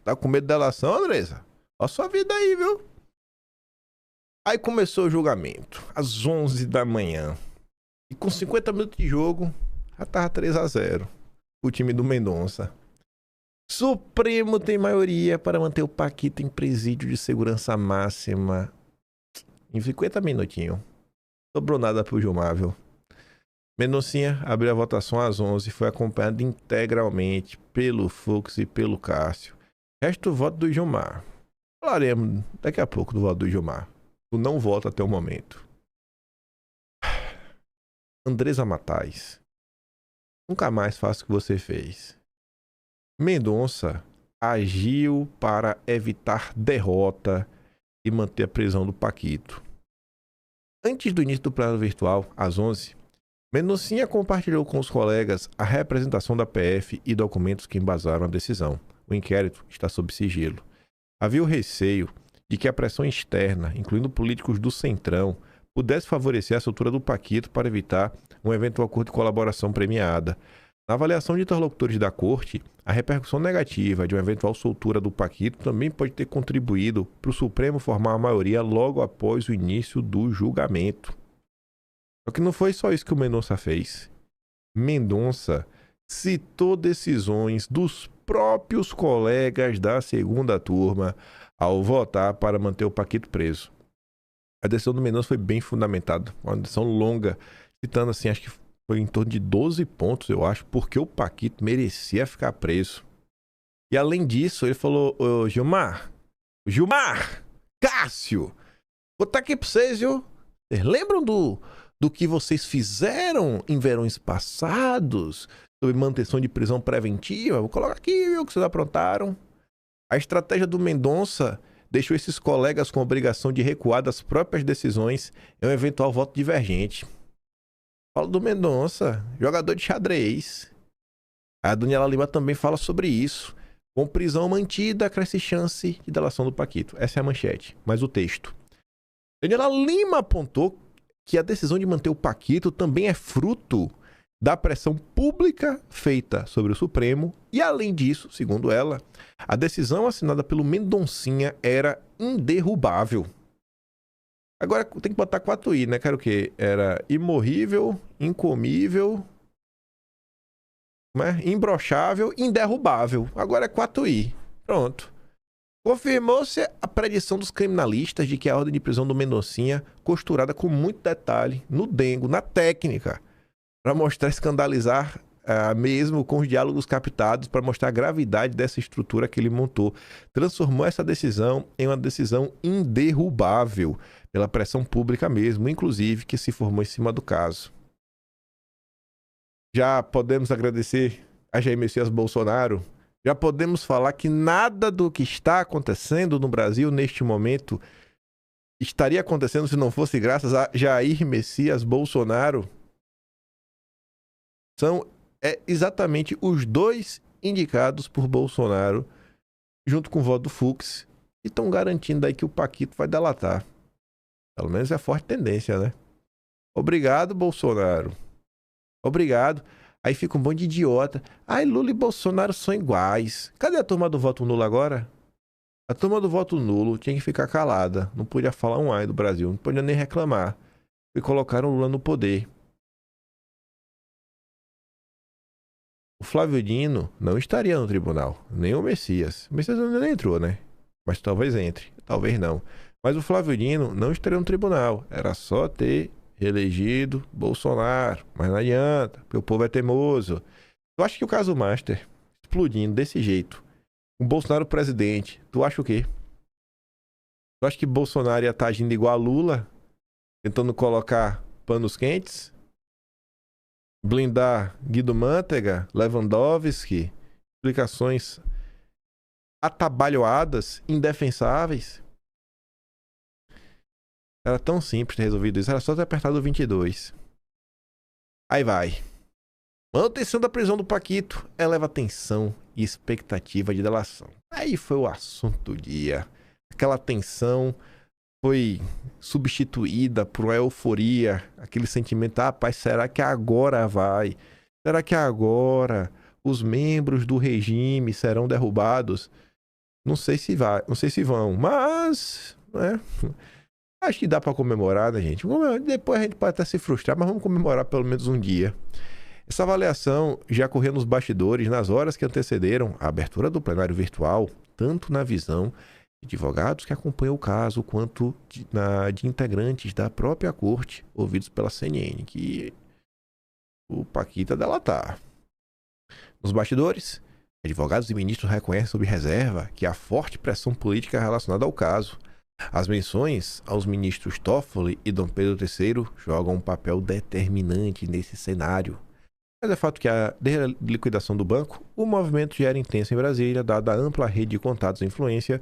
Tá com medo da delação, Andresa? Olha a sua vida aí, viu? Aí começou o julgamento, às 11 da manhã. E com 50 minutos de jogo, já tava 3-0. O time do Mendonça. Supremo tem maioria para manter o Paquito em presídio de segurança máxima em 50 minutinhos. Sobrou nada pro Gilmar, viu? Mendoncinha abriu a votação às 11 e foi acompanhado integralmente pelo Fux e pelo Cássio. Resta o voto do Gilmar. Falaremos daqui a pouco do voto do Gilmar. O não voto até o momento. Andresa Matais. Nunca mais faço o que você fez. Mendonça agiu para evitar derrota e manter a prisão do Paquito. Antes do início do plano virtual, às 11, Mendoncinha compartilhou com os colegas a representação da PF e documentos que embasaram a decisão. O inquérito está sob sigilo. Havia o receio de que a pressão externa, incluindo políticos do Centrão, pudesse favorecer a soltura do Paquito para evitar um eventual acordo de colaboração premiada. Na avaliação de interlocutores da Corte, a repercussão negativa de uma eventual soltura do Paquito também pode ter contribuído para o Supremo formar a maioria logo após o início do julgamento. Só que não foi só isso que o Mendonça fez. Mendonça citou decisões dos próprios colegas da segunda turma ao votar para manter o Paquito preso. A decisão do Mendonça foi bem fundamentada, uma decisão longa, citando assim, acho que foi em torno de 12 pontos, eu acho, porque o Paquito merecia ficar preso. E além disso, ele falou, Gilmar, Cássio, vou botar aqui pra vocês, viu? Vocês lembram do que vocês fizeram em verões passados sobre manutenção de prisão preventiva? Vou colocar aqui, viu, o que vocês aprontaram. A estratégia do Mendonça deixou esses colegas com a obrigação de recuar das próprias decisões em um eventual voto divergente. Fala do Mendonça, jogador de xadrez. A Daniela Lima também fala sobre isso. Com prisão mantida, cresce chance de delação do Paquito. Essa é a manchete, mas o texto. Daniela Lima apontou que a decisão de manter o Paquito também é fruto da pressão pública feita sobre o Supremo e, além disso, segundo ela, a decisão assinada pelo Mendoncinha era inderrubável. Agora tem que botar 4i, né? Que era o quê? Era imorrível, incomível, né? Imbrochável, inderrubável. Agora é 4i. Pronto. Confirmou-se a predição dos criminalistas de que a ordem de prisão do Mendoncinha, costurada com muito detalhe, no dengo, na técnica, para mostrar, escandalizar mesmo com os diálogos captados, para mostrar a gravidade dessa estrutura que ele montou, transformou essa decisão em uma decisão inderrubável, pela pressão pública mesmo, inclusive, que se formou em cima do caso. Já podemos agradecer a Jair Messias Bolsonaro. Já podemos falar que nada do que está acontecendo no Brasil neste momento estaria acontecendo se não fosse graças a Jair Messias Bolsonaro. São exatamente os dois indicados por Bolsonaro, junto com o voto do Fux, que estão garantindo aí que o Paquito vai delatar. Pelo menos é a forte tendência, né? Obrigado, Bolsonaro. Obrigado. Aí fica um monte de idiota. Ai, Lula e Bolsonaro são iguais. Cadê a turma do voto nulo agora? A turma do voto nulo tinha que ficar calada. Não podia falar um ai do Brasil. Não podia nem reclamar. E colocaram o Lula no poder. O Flávio Dino não estaria no tribunal. Nem o Messias. O Messias ainda nem entrou, né? Mas talvez entre. Talvez não. Mas o Flávio Dino não estaria no tribunal. Era só ter elegido Bolsonaro. Mas não adianta, porque o povo é teimoso. Tu acha que o caso Master, explodindo desse jeito, o Bolsonaro presidente, tu acha o quê? Tu acha que Bolsonaro ia estar agindo igual a Lula? Tentando colocar panos quentes? Blindar Guido Mantega, Lewandowski, explicações atabalhoadas, indefensáveis? Era tão simples ter resolvido isso. Era só ter apertado o 22. Aí vai. Manutenção da prisão do Paquito eleva tensão e expectativa de delação. Aí foi o assunto do dia. Aquela tensão foi substituída por uma euforia. Aquele sentimento, rapaz, será que agora vai? Será que agora os membros do regime serão derrubados? Não sei se vai, não sei se vão, mas... né? Acho que dá pra comemorar, né, gente? Depois a gente pode até se frustrar, mas vamos comemorar pelo menos um dia. Essa avaliação já ocorreu nos bastidores nas horas que antecederam a abertura do plenário virtual, tanto na visão de advogados que acompanham o caso, quanto de integrantes da própria corte, ouvidos pela CNN, que o Paquita delatar. Nos bastidores, advogados e ministros reconhecem sob reserva que há forte pressão política relacionada ao caso. As menções aos ministros Toffoli e Dom Pedro III jogam um papel determinante nesse cenário. Mas é fato que, desde a liquidação do banco, o movimento já era intenso em Brasília, dada a ampla rede de contatos e influência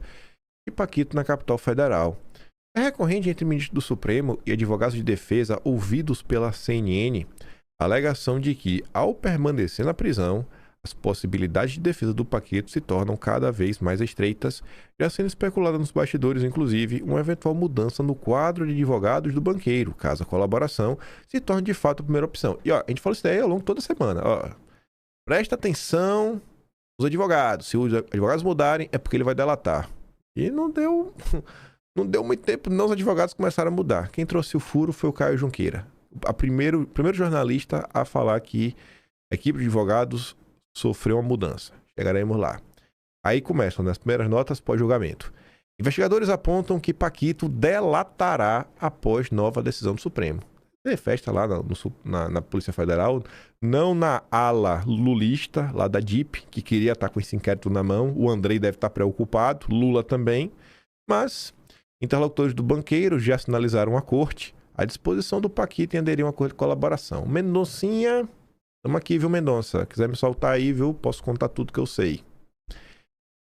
de Paquito na capital federal. É recorrente entre ministros do Supremo e advogados de defesa ouvidos pela CNN a alegação de que, ao permanecer na prisão, as possibilidades de defesa do Paquito se tornam cada vez mais estreitas, já sendo especulada nos bastidores, inclusive, uma eventual mudança no quadro de advogados do banqueiro, caso a colaboração se torne de fato a primeira opção. E ó, a gente fala isso daí ao longo de toda a semana. Ó, presta atenção os advogados. Se os advogados mudarem, é porque ele vai delatar. E não deu muito tempo, não, os advogados começaram a mudar. Quem trouxe o furo foi o Caio Junqueira. O primeiro jornalista a falar que a equipe de advogados sofreu uma mudança. Chegaremos lá. Aí começam nas primeiras notas pós-julgamento. Investigadores apontam que Paquito delatará após nova decisão do Supremo. Tem festa lá na Polícia Federal, não na ala lulista, lá da DIP, que queria estar com esse inquérito na mão. O Andrei deve estar preocupado, Lula também. Mas interlocutores do banqueiro já sinalizaram à corte a disposição do Paquito em aderir a um acordo de colaboração. Mendoncinha, estamos aqui, viu, Mendonça? Quiser me soltar aí, viu? Posso contar tudo que eu sei.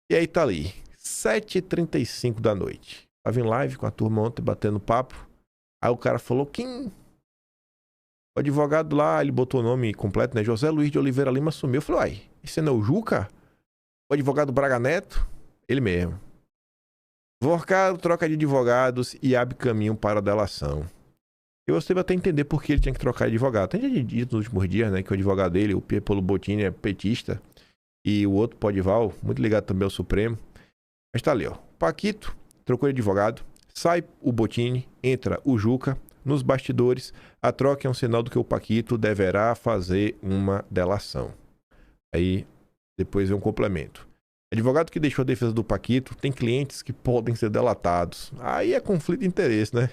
E aí tá ali, 7h35 da noite. Tava em live com a turma ontem, batendo papo. Aí o cara falou, quem... O advogado lá, ele botou o nome completo, né? José Luiz de Oliveira Lima sumiu. Eu falei, uai, esse não é o Juca? O advogado Braga Neto? Ele mesmo. Vorcado troca de advogados e abre caminho para a delação. Eu gostei até entender por que ele tinha que trocar de advogado. Tem gente dito nos últimos dias, né, que o advogado dele, o Piepolo Bottini, é petista. E o outro, Podival, muito ligado também ao Supremo. Mas tá ali, ó. Paquito trocou de advogado. Sai o Bottini, entra o Juca. Nos bastidores, a troca é um sinal do que o Paquito deverá fazer uma delação. Aí, depois vem um complemento. Advogado que deixou a defesa do Paquito tem clientes que podem ser delatados. Aí é conflito de interesse, né?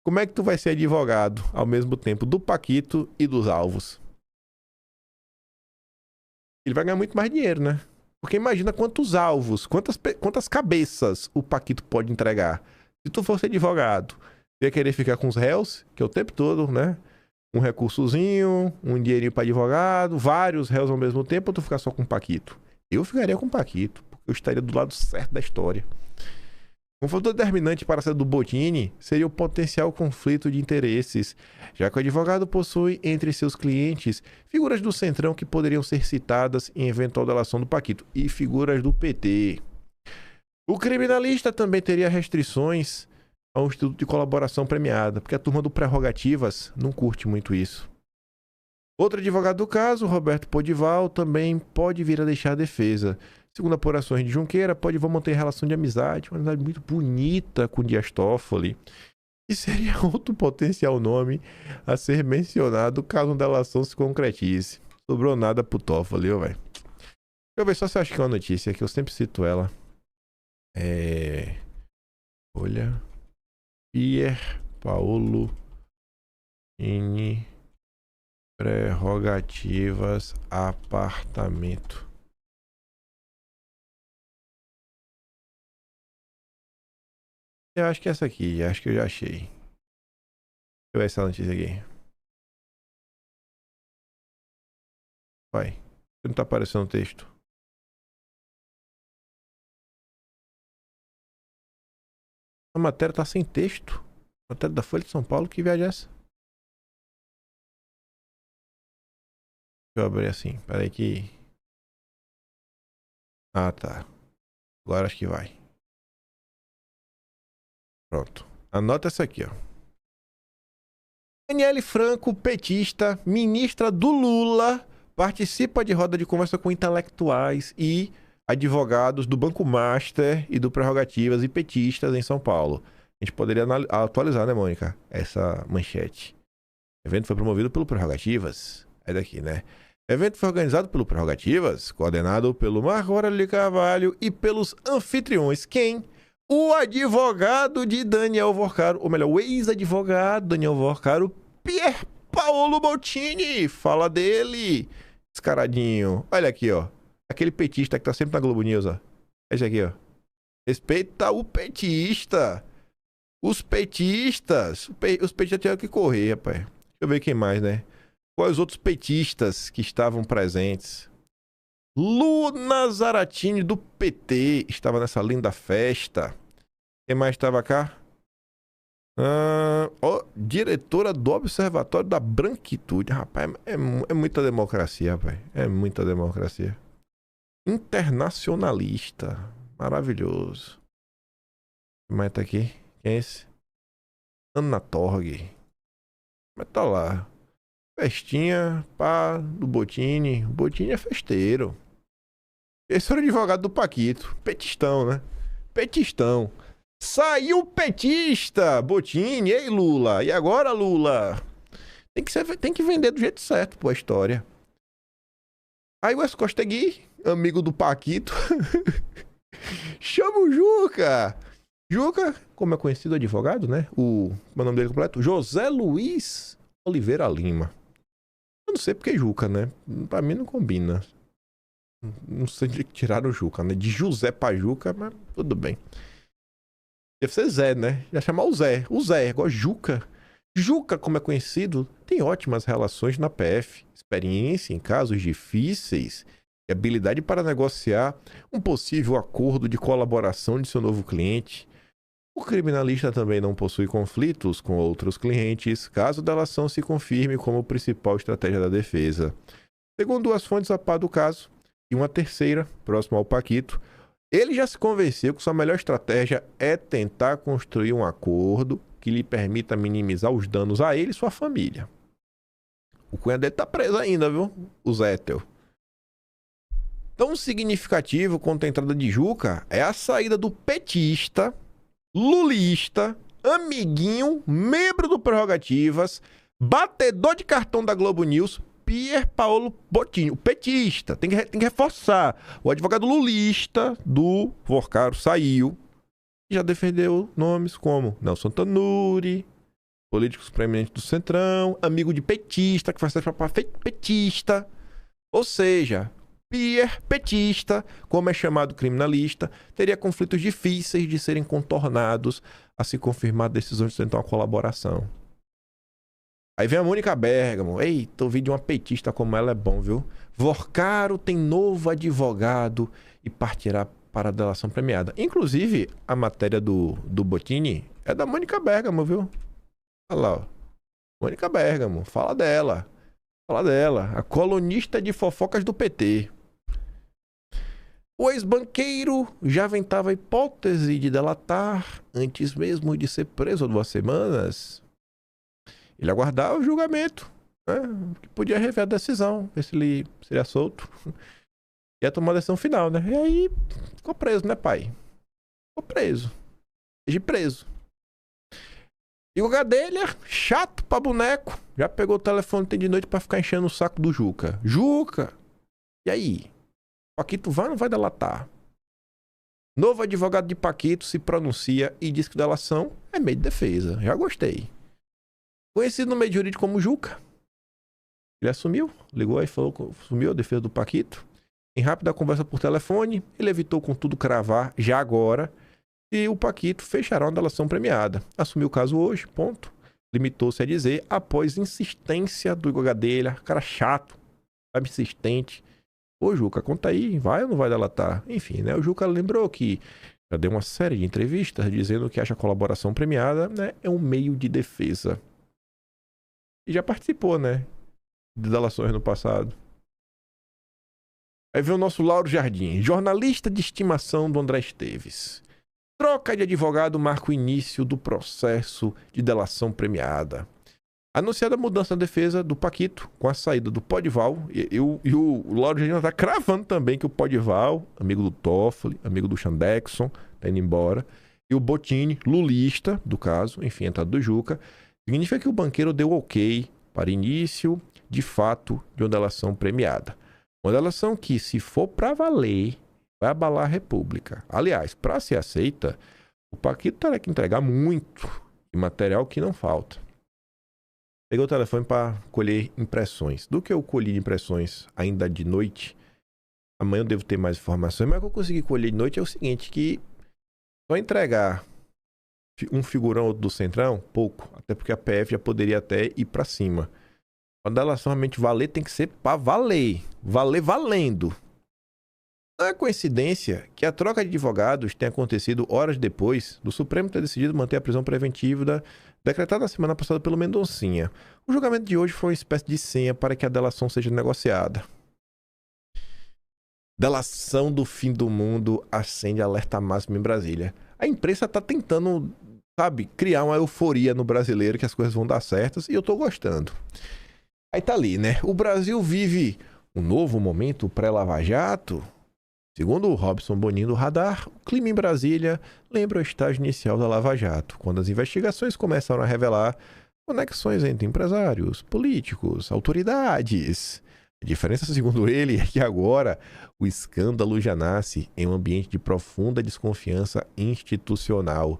Como é que tu vai ser advogado ao mesmo tempo do Paquito e dos alvos? Ele vai ganhar muito mais dinheiro, né? Porque imagina quantos alvos, quantas cabeças o Paquito pode entregar. Se tu fosse advogado, ia querer ficar com os réus, que é o tempo todo, né? Um recursozinho, um dinheirinho para advogado, vários réus ao mesmo tempo, ou tu ficar só com o Paquito? Eu ficaria com o Paquito, porque eu estaria do lado certo da história. Um fator determinante para a saída do Bottini seria o potencial conflito de interesses, já que o advogado possui entre seus clientes figuras do Centrão que poderiam ser citadas em eventual delação do Paquito e figuras do PT. O criminalista também teria restrições a um instituto de colaboração premiada, porque a turma do Prerrogativas não curte muito isso. Outro advogado do caso, Roberto Podival, também pode vir a deixar a defesa. Segundo apurações de Junqueira, Podival manter relação de amizade, uma amizade muito bonita com Dias Toffoli. E seria outro potencial nome a ser mencionado caso uma delação se concretize. Sobrou nada pro Toffoli, velho. Deixa eu ver só se eu acho que é uma notícia, que eu sempre cito ela. Olha... Pier Paolo Bottini, Prerrogativas, apartamento. Eu acho que é essa aqui, acho que eu já achei. Deixa eu ver essa notícia aqui. Vai, não tá aparecendo o texto. A matéria tá sem texto. A matéria da Folha de São Paulo, que viagem é essa? Deixa eu abrir assim, peraí que... Ah, tá. Agora acho que vai. Pronto. Anota essa aqui, ó. Daniele Franco, petista, ministra do Lula, participa de roda de conversa com intelectuais e advogados do Banco Master e do Prerrogativas e petistas em São Paulo. A gente poderia atualizar, né, Mônica? Essa manchete. O evento foi promovido pelo Prerrogativas. É daqui, né? O evento foi organizado pelo Prerrogativas, coordenado pelo Marco Aurélio de Carvalho e pelos anfitriões. Quem? O advogado de Daniel Vorcaro, ou melhor, o ex-advogado Daniel Vorcaro, Pier Paolo Bottini. Fala dele, descaradinho. Olha aqui, ó. Aquele petista que tá sempre na Globo News, ó. Esse aqui, ó. Respeita o petista. Os petistas. Os petistas tinham que correr, rapaz. Deixa eu ver quem mais, né? Quais os outros petistas que estavam presentes? Lu Nazaratini, do PT, estava nessa linda festa. Quem mais estava cá? Diretora do Observatório da Branquitude. Rapaz, é muita democracia, rapaz. É muita democracia. Internacionalista. Maravilhoso. Quem mais tá aqui? Quem é esse? Ana Torg. Mas tá lá. Festinha, pá, do Bottini. O Bottini é festeiro. Esse era o advogado do Paquito. Petistão, né? Petistão. Saiu petista, Bottini. Ei, Lula. E agora, Lula? Tem que vender do jeito certo, pô, a história. Aí o Escostegui, amigo do Paquito, chama o Juca. Juca, como é conhecido advogado, né? Como é o nome dele completo? José Luiz Oliveira Lima. Eu não sei porque Juca, né? Pra mim não combina. Não sei de que tiraram o Juca, né? De José pra Juca, mas tudo bem. Deve ser Zé, né? Já chamar o Zé. O Zé, igual Juca. Juca, como é conhecido, tem ótimas relações na PF, experiência em casos difíceis e habilidade para negociar um possível acordo de colaboração de seu novo cliente. O criminalista também não possui conflitos com outros clientes, caso a delação se confirme como principal estratégia da defesa. Segundo duas fontes a par do caso, e uma terceira, próxima ao Paquito, ele já se convenceu que sua melhor estratégia é tentar construir um acordo que lhe permita minimizar os danos a ele e sua família. O cunhado dele tá preso ainda, viu? O Zétel. Tão significativo quanto a entrada de Juca é a saída do petista, lulista, amiguinho, membro do Prerrogativas, batedor de cartão da Globo News, Pier Paolo Bottini, o petista. Tem que reforçar. O advogado lulista do Vorcaro saiu. Já defendeu nomes como Nelson Tanuri, políticos proeminentes do Centrão, amigo de petista, que faz para petista. Ou seja, Pier petista, como é chamado criminalista, teria conflitos difíceis de serem contornados a se confirmar decisões de tentar uma colaboração. Aí vem a Mônica Bergamo. Eita, ouvir de uma petista como ela é bom, viu? Vorcaro tem novo advogado e partirá para a delação premiada. Inclusive, a matéria do Bottini é da Mônica Bergamo, viu? Olha lá, ó. Mônica Bergamo, fala dela. Fala dela. A colunista de fofocas do PT. O ex-banqueiro já aventava a hipótese de delatar antes mesmo de ser preso há 2 semanas. Ele aguardava o julgamento, né? Que podia rever a decisão, ver se ele seria solto. Ia tomar a decisão final, né? E aí ficou preso, né, pai? Ficou preso. Seja preso. E o Gadelha, chato pra boneco, já pegou o telefone de noite pra ficar enchendo o saco do Juca. Juca! E aí? Paquito vai ou não vai delatar? Novo advogado de Paquito se pronuncia e diz que delação é meio de defesa. Já gostei. Conhecido no meio jurídico como Juca. Ele assumiu, ligou aí e falou que assumiu a defesa do Paquito. Em rápida conversa por telefone, ele evitou contudo cravar, já agora, e o Paquito fechará uma delação premiada. Assumiu o caso hoje, ponto. Limitou-se a dizer, após insistência do Igor Gadelha, cara chato, sabe, insistente. Ô Juca, conta aí, vai ou não vai delatar? Enfim, né? O Juca lembrou que já deu uma série de entrevistas dizendo que acha a colaboração premiada, né, é um meio de defesa. E já participou, né, de delações no passado. Aí vem o nosso Lauro Jardim, jornalista de estimação do André Esteves. Troca de advogado marca o início do processo de delação premiada. Anunciada a mudança na defesa do Paquito com a saída do Podival. E o Lauro Jardim está cravando também que o Podival, amigo do Toffoli, amigo do Xandexon, está indo embora. E o Bottini, lulista, do caso, enfim, entrada do Juca. Significa que o banqueiro deu ok para início de fato, de uma delação premiada. Uma delação que, se for para valer, vai abalar a República. Aliás, para ser aceita, o Paquito terá que entregar muito de material que não falta. Peguei o telefone para colher impressões. Do que eu colhi de impressões ainda de noite, amanhã eu devo ter mais informações, mas o que eu consegui colher de noite é o seguinte, que só entregar um figurão do Centrão, pouco. Até porque a PF já poderia até ir para cima. A delação realmente valer tem que ser para valer. Valer valendo. Não é coincidência que a troca de advogados tenha acontecido horas depois do Supremo ter decidido manter a prisão preventiva decretada na semana passada pelo Mendoncinha. O julgamento de hoje foi uma espécie de senha para que a delação seja negociada. Delação do fim do mundo acende alerta máximo em Brasília. A imprensa está tentando, sabe, criar uma euforia no brasileiro que as coisas vão dar certas e eu estou gostando. Aí tá ali, né? O Brasil vive um novo momento pré-Lava Jato. Segundo o Robson Boninho do Radar, o clima em Brasília lembra o estágio inicial da Lava Jato, quando as investigações começaram a revelar conexões entre empresários, políticos, autoridades. A diferença, segundo ele, é que agora o escândalo já nasce em um ambiente de profunda desconfiança institucional,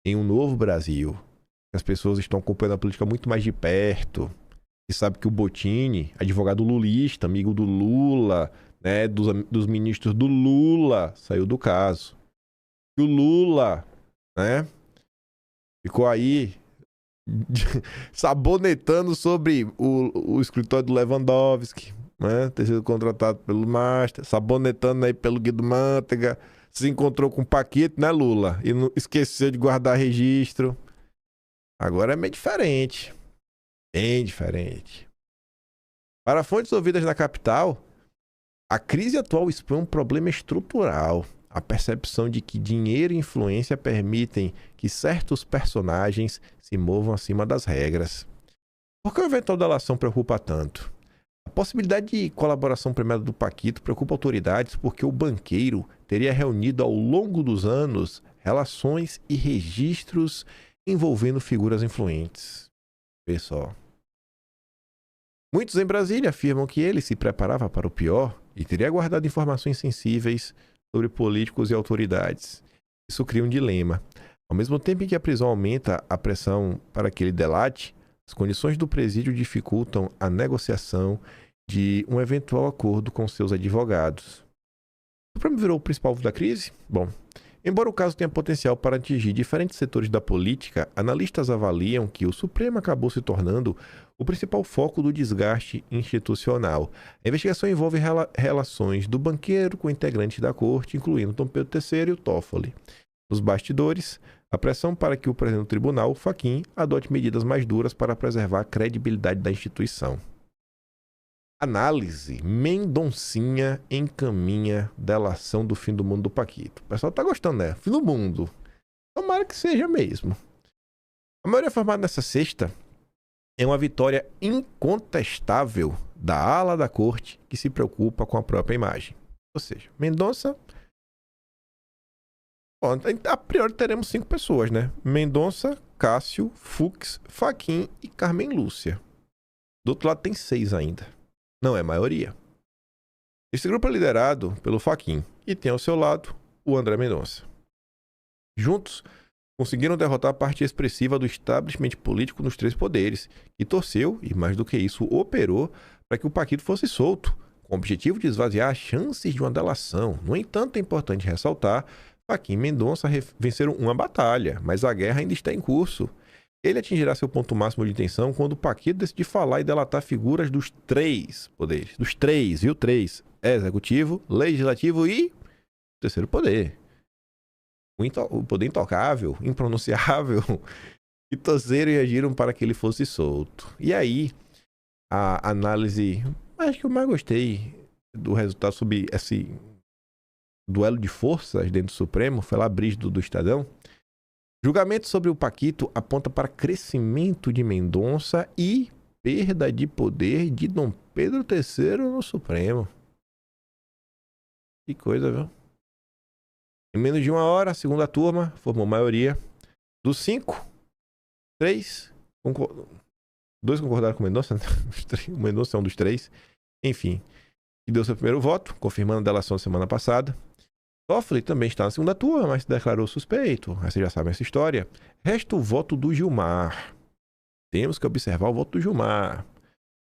em um novo Brasil. As pessoas estão acompanhando a política muito mais de perto. E sabe que o Bottini, advogado lulista, amigo do Lula, né, dos ministros do Lula, saiu do caso. E o Lula, né, ficou aí sabonetando sobre o escritório do Lewandowski, né, ter sido contratado pelo Master, sabonetando aí pelo Guido Mantega, se encontrou com o Paquito, né, Lula, e não esqueceu de guardar registro. Agora é meio diferente. Bem diferente. Para fontes ouvidas na capital, a crise atual expõe um problema estrutural. A percepção de que dinheiro e influência permitem que certos personagens se movam acima das regras. Por que o eventual delação preocupa tanto? A possibilidade de colaboração premiada do Paquito preocupa autoridades porque o banqueiro teria reunido ao longo dos anos relações e registros envolvendo figuras influentes. Vê só. Muitos em Brasília afirmam que ele se preparava para o pior e teria guardado informações sensíveis sobre políticos e autoridades. Isso cria um dilema. Ao mesmo tempo em que a prisão aumenta a pressão para que ele delate, as condições do presídio dificultam a negociação de um eventual acordo com seus advogados. O Supremo virou o principal alvo da crise? Bom, embora o caso tenha potencial para atingir diferentes setores da política, analistas avaliam que o Supremo acabou se tornando o principal foco do desgaste institucional. A investigação envolve relações do banqueiro com integrantes da corte, incluindo Dom Pedro III e o Toffoli. Nos bastidores, a pressão para que o presidente do tribunal, Fachin, adote medidas mais duras para preservar a credibilidade da instituição. Análise: Mendoncinha encaminha delação do fim do mundo do Paquito. O pessoal tá gostando, né? Fim do mundo. Tomara que seja mesmo. A maioria formada nessa sexta é uma vitória incontestável da ala da corte que se preocupa com a própria imagem. Ou seja, Mendonça... Bom, a priori teremos 5 pessoas, né? Mendonça, Cássio, Fux, Fachin e Carmen Lúcia. Do outro lado tem 6 ainda. Não é maioria. Esse grupo é liderado pelo Fachin e tem ao seu lado o André Mendonça. Juntos, conseguiram derrotar a parte expressiva do establishment político nos 3 poderes, que torceu, e mais do que isso, operou para que o Paquito fosse solto, com o objetivo de esvaziar as chances de uma delação. No entanto, é importante ressaltar, Fachin e Mendonça venceram uma batalha, mas a guerra ainda está em curso. Ele atingirá seu ponto máximo de tensão quando o Paquito decidir falar e delatar figuras dos 3 poderes. Dos 3, viu? 3. Executivo, Legislativo e terceiro poder. O poder intocável, impronunciável, que torceram e agiram para que ele fosse solto. E aí, a análise, acho que eu mais gostei do resultado sobre esse duelo de forças dentro do Supremo, foi lá Brígido do Estadão. Julgamento sobre o Paquito aponta para crescimento de Mendonça e perda de poder de Dom Pedro III no Supremo. Que coisa, viu? Em menos de 1 hora, a segunda turma formou maioria. Dos 5, 3 2 concordaram com o Mendonça, o Mendonça é um dos 3. Enfim, que deu seu primeiro voto, confirmando a delação da semana passada. Toffoli também está na segunda turma, mas se declarou suspeito. Aí vocês já sabem essa história. Resta o voto do Gilmar. Temos que observar o voto do Gilmar.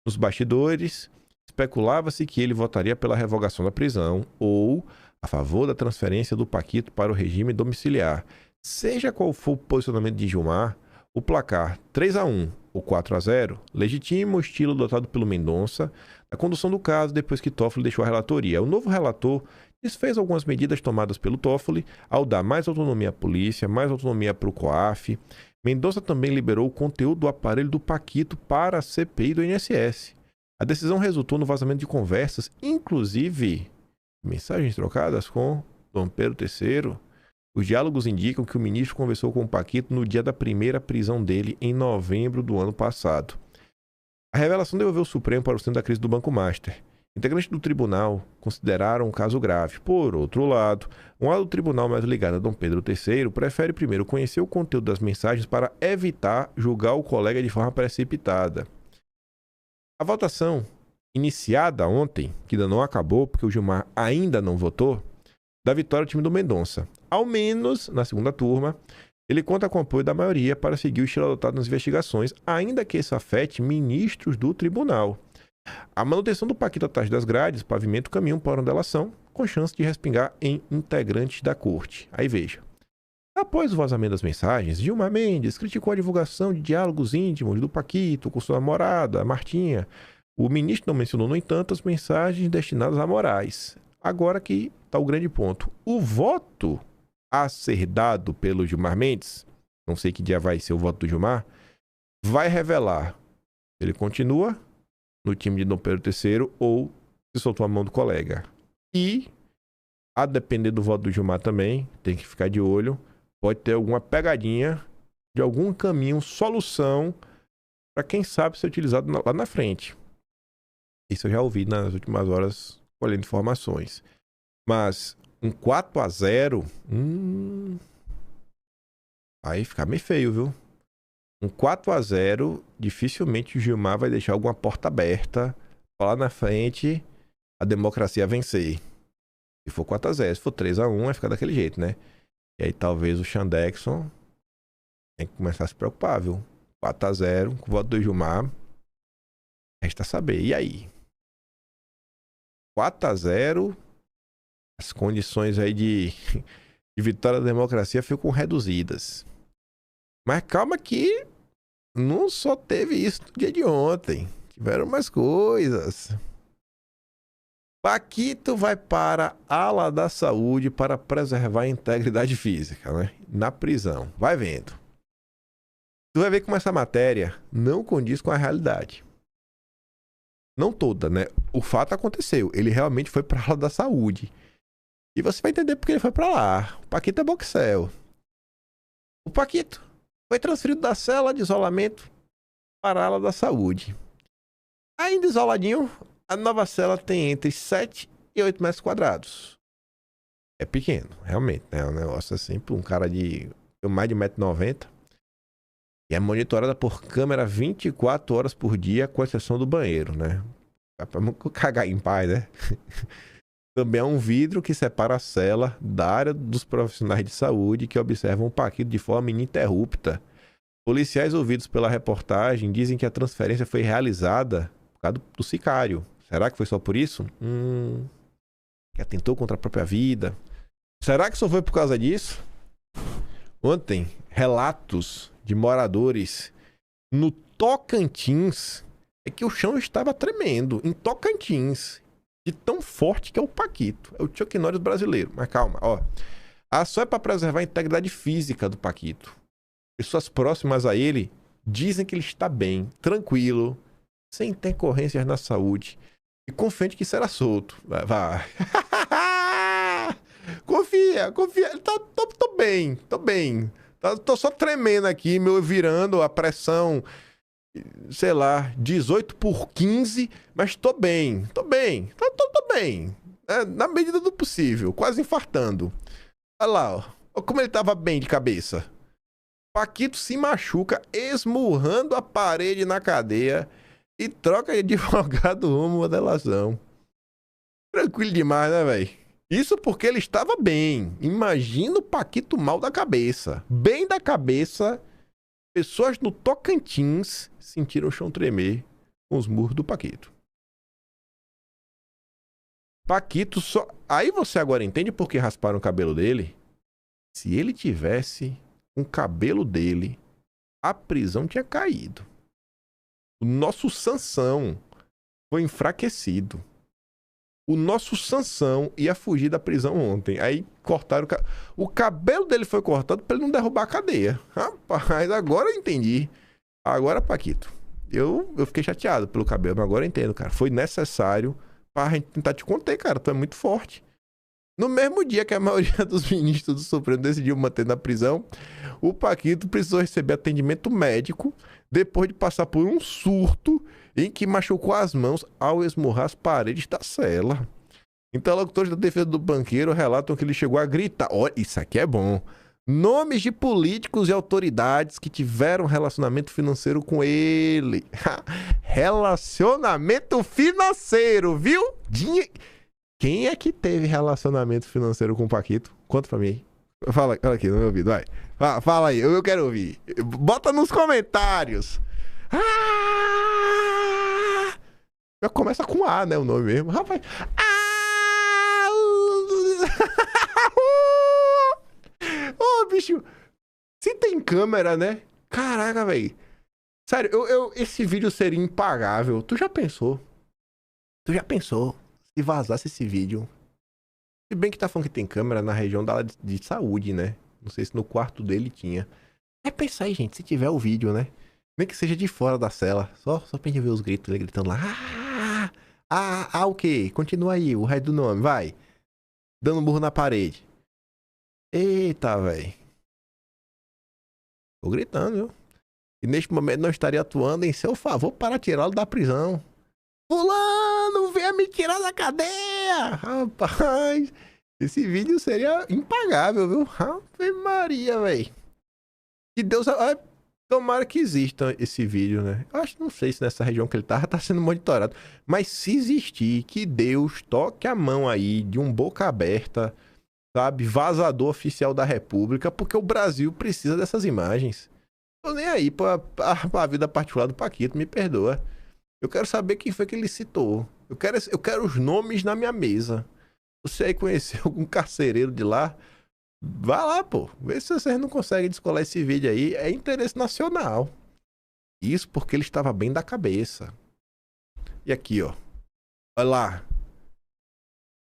Nos bastidores, especulava-se que ele votaria pela revogação da prisão ou a favor da transferência do Paquito para o regime domiciliar. Seja qual for o posicionamento de Gilmar, o placar 3-1 ou 4-0 legitima o estilo adotado pelo Mendonça na condução do caso depois que Toffoli deixou a relatoria. O novo relator desfez algumas medidas tomadas pelo Toffoli ao dar mais autonomia à polícia, mais autonomia para o COAF. Mendonça também liberou o conteúdo do aparelho do Paquito para a CPI do INSS. A decisão resultou no vazamento de conversas, inclusive mensagens trocadas com Dom Pedro III. Os diálogos indicam que o ministro conversou com o Paquito no dia da primeira prisão dele, em novembro do ano passado. A revelação devolveu o Supremo para o centro da crise do Banco Master. Integrantes do tribunal consideraram um caso grave. Por outro lado, um lado do tribunal mais ligado a Dom Pedro III prefere primeiro conhecer o conteúdo das mensagens para evitar julgar o colega de forma precipitada. A votação, iniciada ontem, que ainda não acabou porque o Gilmar ainda não votou, da vitória do time do Mendonça. Ao menos, na segunda turma, ele conta com o apoio da maioria para seguir o estilo adotado nas investigações, ainda que isso afete ministros do tribunal. A manutenção do Paquito atrás das grades pavimenta o caminho para uma delação, com chance de respingar em integrantes da corte. Aí veja. Após o vazamento das mensagens, Gilmar Mendes criticou a divulgação de diálogos íntimos do Paquito com sua namorada, Martinha. O ministro não mencionou, no entanto, as mensagens destinadas a Moraes. Agora que está o grande ponto. O voto a ser dado pelo Gilmar Mendes, não sei que dia vai ser o voto do Gilmar, vai revelar se ele continua no time de Dom Pedro III ou se soltou a mão do colega. E, a depender do voto do Gilmar também, tem que ficar de olho, pode ter alguma pegadinha de algum caminho, solução, para quem sabe ser utilizado lá na frente. Isso eu já ouvi nas últimas horas, colhendo informações. Mas um 4-0, aí fica meio feio, viu? Um 4-0, dificilmente o Gilmar vai deixar alguma porta aberta para lá na frente a democracia vencer. Se for 4-0, se for 3-1, vai ficar daquele jeito, né? E aí talvez o Xandexon tem que começar a se preocupar, viu? 4-0, com o voto do Gilmar, resta saber. E aí? 4-0, as condições aí de vitória da democracia ficam reduzidas. Mas calma que não só teve isso no dia de ontem. Tiveram mais coisas. Paquito vai para a ala da saúde para preservar a integridade física, né? Na prisão. Vai vendo. Tu vai ver como essa matéria não condiz com a realidade. Não toda, né? O fato aconteceu. Ele realmente foi para a ala da saúde. E você vai entender porque ele foi para lá. O Paquito é boxel. O Paquito foi transferido da cela de isolamento para a ala da saúde. Ainda isoladinho, a nova cela tem entre 7 e 8 metros quadrados. É pequeno, realmente, né? É um negócio assim, para um cara de mais de 1,90 m. E é monitorada por câmera 24 horas por dia, com exceção do banheiro, né? Dá pra cagar em paz, né? Também há um vidro que separa a cela da área dos profissionais de saúde que observam o Paquito de forma ininterrupta. Policiais ouvidos pela reportagem dizem que a transferência foi realizada por causa do sicário. Será que foi só por isso? Que atentou contra a própria vida. Será que só foi por causa disso? Ontem, relatos de moradores no Tocantins é que o chão estava tremendo. Em Tocantins. De tão forte que é o Paquito. É o Chuck Norris brasileiro. Mas calma, ó. A ação é para preservar a integridade física do Paquito. Pessoas próximas a ele dizem que ele está bem, tranquilo, sem intercorrências na saúde e confiante que será solto. Vai. Confia. Tô bem. Tô só tremendo aqui, meu virando a pressão, sei lá, 18/15, mas tô bem. Tô bem. Na medida do possível, quase infartando. Olha lá, ó como ele tava bem de cabeça. Paquito se machuca esmurrando a parede na cadeia e troca de advogado rumo à delação. Tranquilo demais, né, velho? Isso porque ele estava bem. Imagina o Paquito mal da cabeça. Bem da cabeça, pessoas no Tocantins sentiram o chão tremer com os murros do Paquito. Paquito só... Aí você agora entende por que rasparam o cabelo dele? Se ele tivesse com o cabelo dele, a prisão tinha caído. O nosso Sansão foi enfraquecido. O nosso Sansão ia fugir da prisão ontem. Aí cortaram o cabelo dele foi cortado para ele não derrubar a cadeia. Rapaz, agora eu entendi. Agora, Paquito, eu fiquei chateado pelo cabelo, mas agora eu entendo, cara. Foi necessário pra gente tentar te conter, cara. Tu é muito forte. No mesmo dia que a maioria dos ministros do Supremo decidiu manter na prisão, o Paquito precisou receber atendimento médico depois de passar por um surto em que machucou as mãos ao esmurrar as paredes da cela. Interlocutores da defesa do banqueiro relatam que ele chegou a gritar. Olha, isso aqui é bom. Nomes de políticos e autoridades que tiveram relacionamento financeiro com ele. Relacionamento financeiro, viu? Quem é que teve relacionamento financeiro com o Paquito? Conta pra mim. Fala aqui no meu ouvido, vai. Fala aí, eu quero ouvir. Bota nos comentários. Começa com A, né? O nome mesmo. Rapaz. Ô, bicho. Se tem câmera, né? Caraca, velho. Sério, esse vídeo seria impagável. Tu já pensou? Se vazasse esse vídeo? Se bem que tá falando que tem câmera na região da área de saúde, né? Não sei se no quarto dele tinha. É pensar aí, gente, se tiver o vídeo, né? Nem que seja de fora da cela. Só pra gente ver os gritos, ele gritando lá. O quê? Continua aí, o resto do nome, vai. Dando burro na parede. Eita, velho. Tô gritando, viu? E neste momento não estaria atuando em seu favor para tirá-lo da prisão. Fulano, venha me tirar da cadeia! Rapaz, esse vídeo seria impagável, viu? Ave Maria, velho. Que Deus... Tomara que exista esse vídeo, né? Não sei se nessa região que ele tá sendo monitorado. Mas se existir, que Deus toque a mão aí de um boca aberta, sabe? Vazador oficial da República, porque o Brasil precisa dessas imagens. Tô nem aí pra vida particular do Paquito, me perdoa. Eu quero saber quem foi que ele citou. Eu quero os nomes na minha mesa. Você aí conheceu algum carcereiro de lá? Vai lá, pô. Vê se vocês não conseguem descolar esse vídeo aí. É interesse nacional. Isso porque ele estava bem da cabeça. E aqui, ó. Olha lá.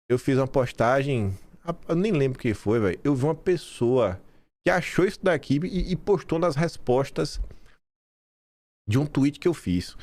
Eu fiz uma postagem. Eu nem lembro quem foi, velho. Eu vi uma pessoa que achou isso daqui e postou nas respostas de um tweet que eu fiz.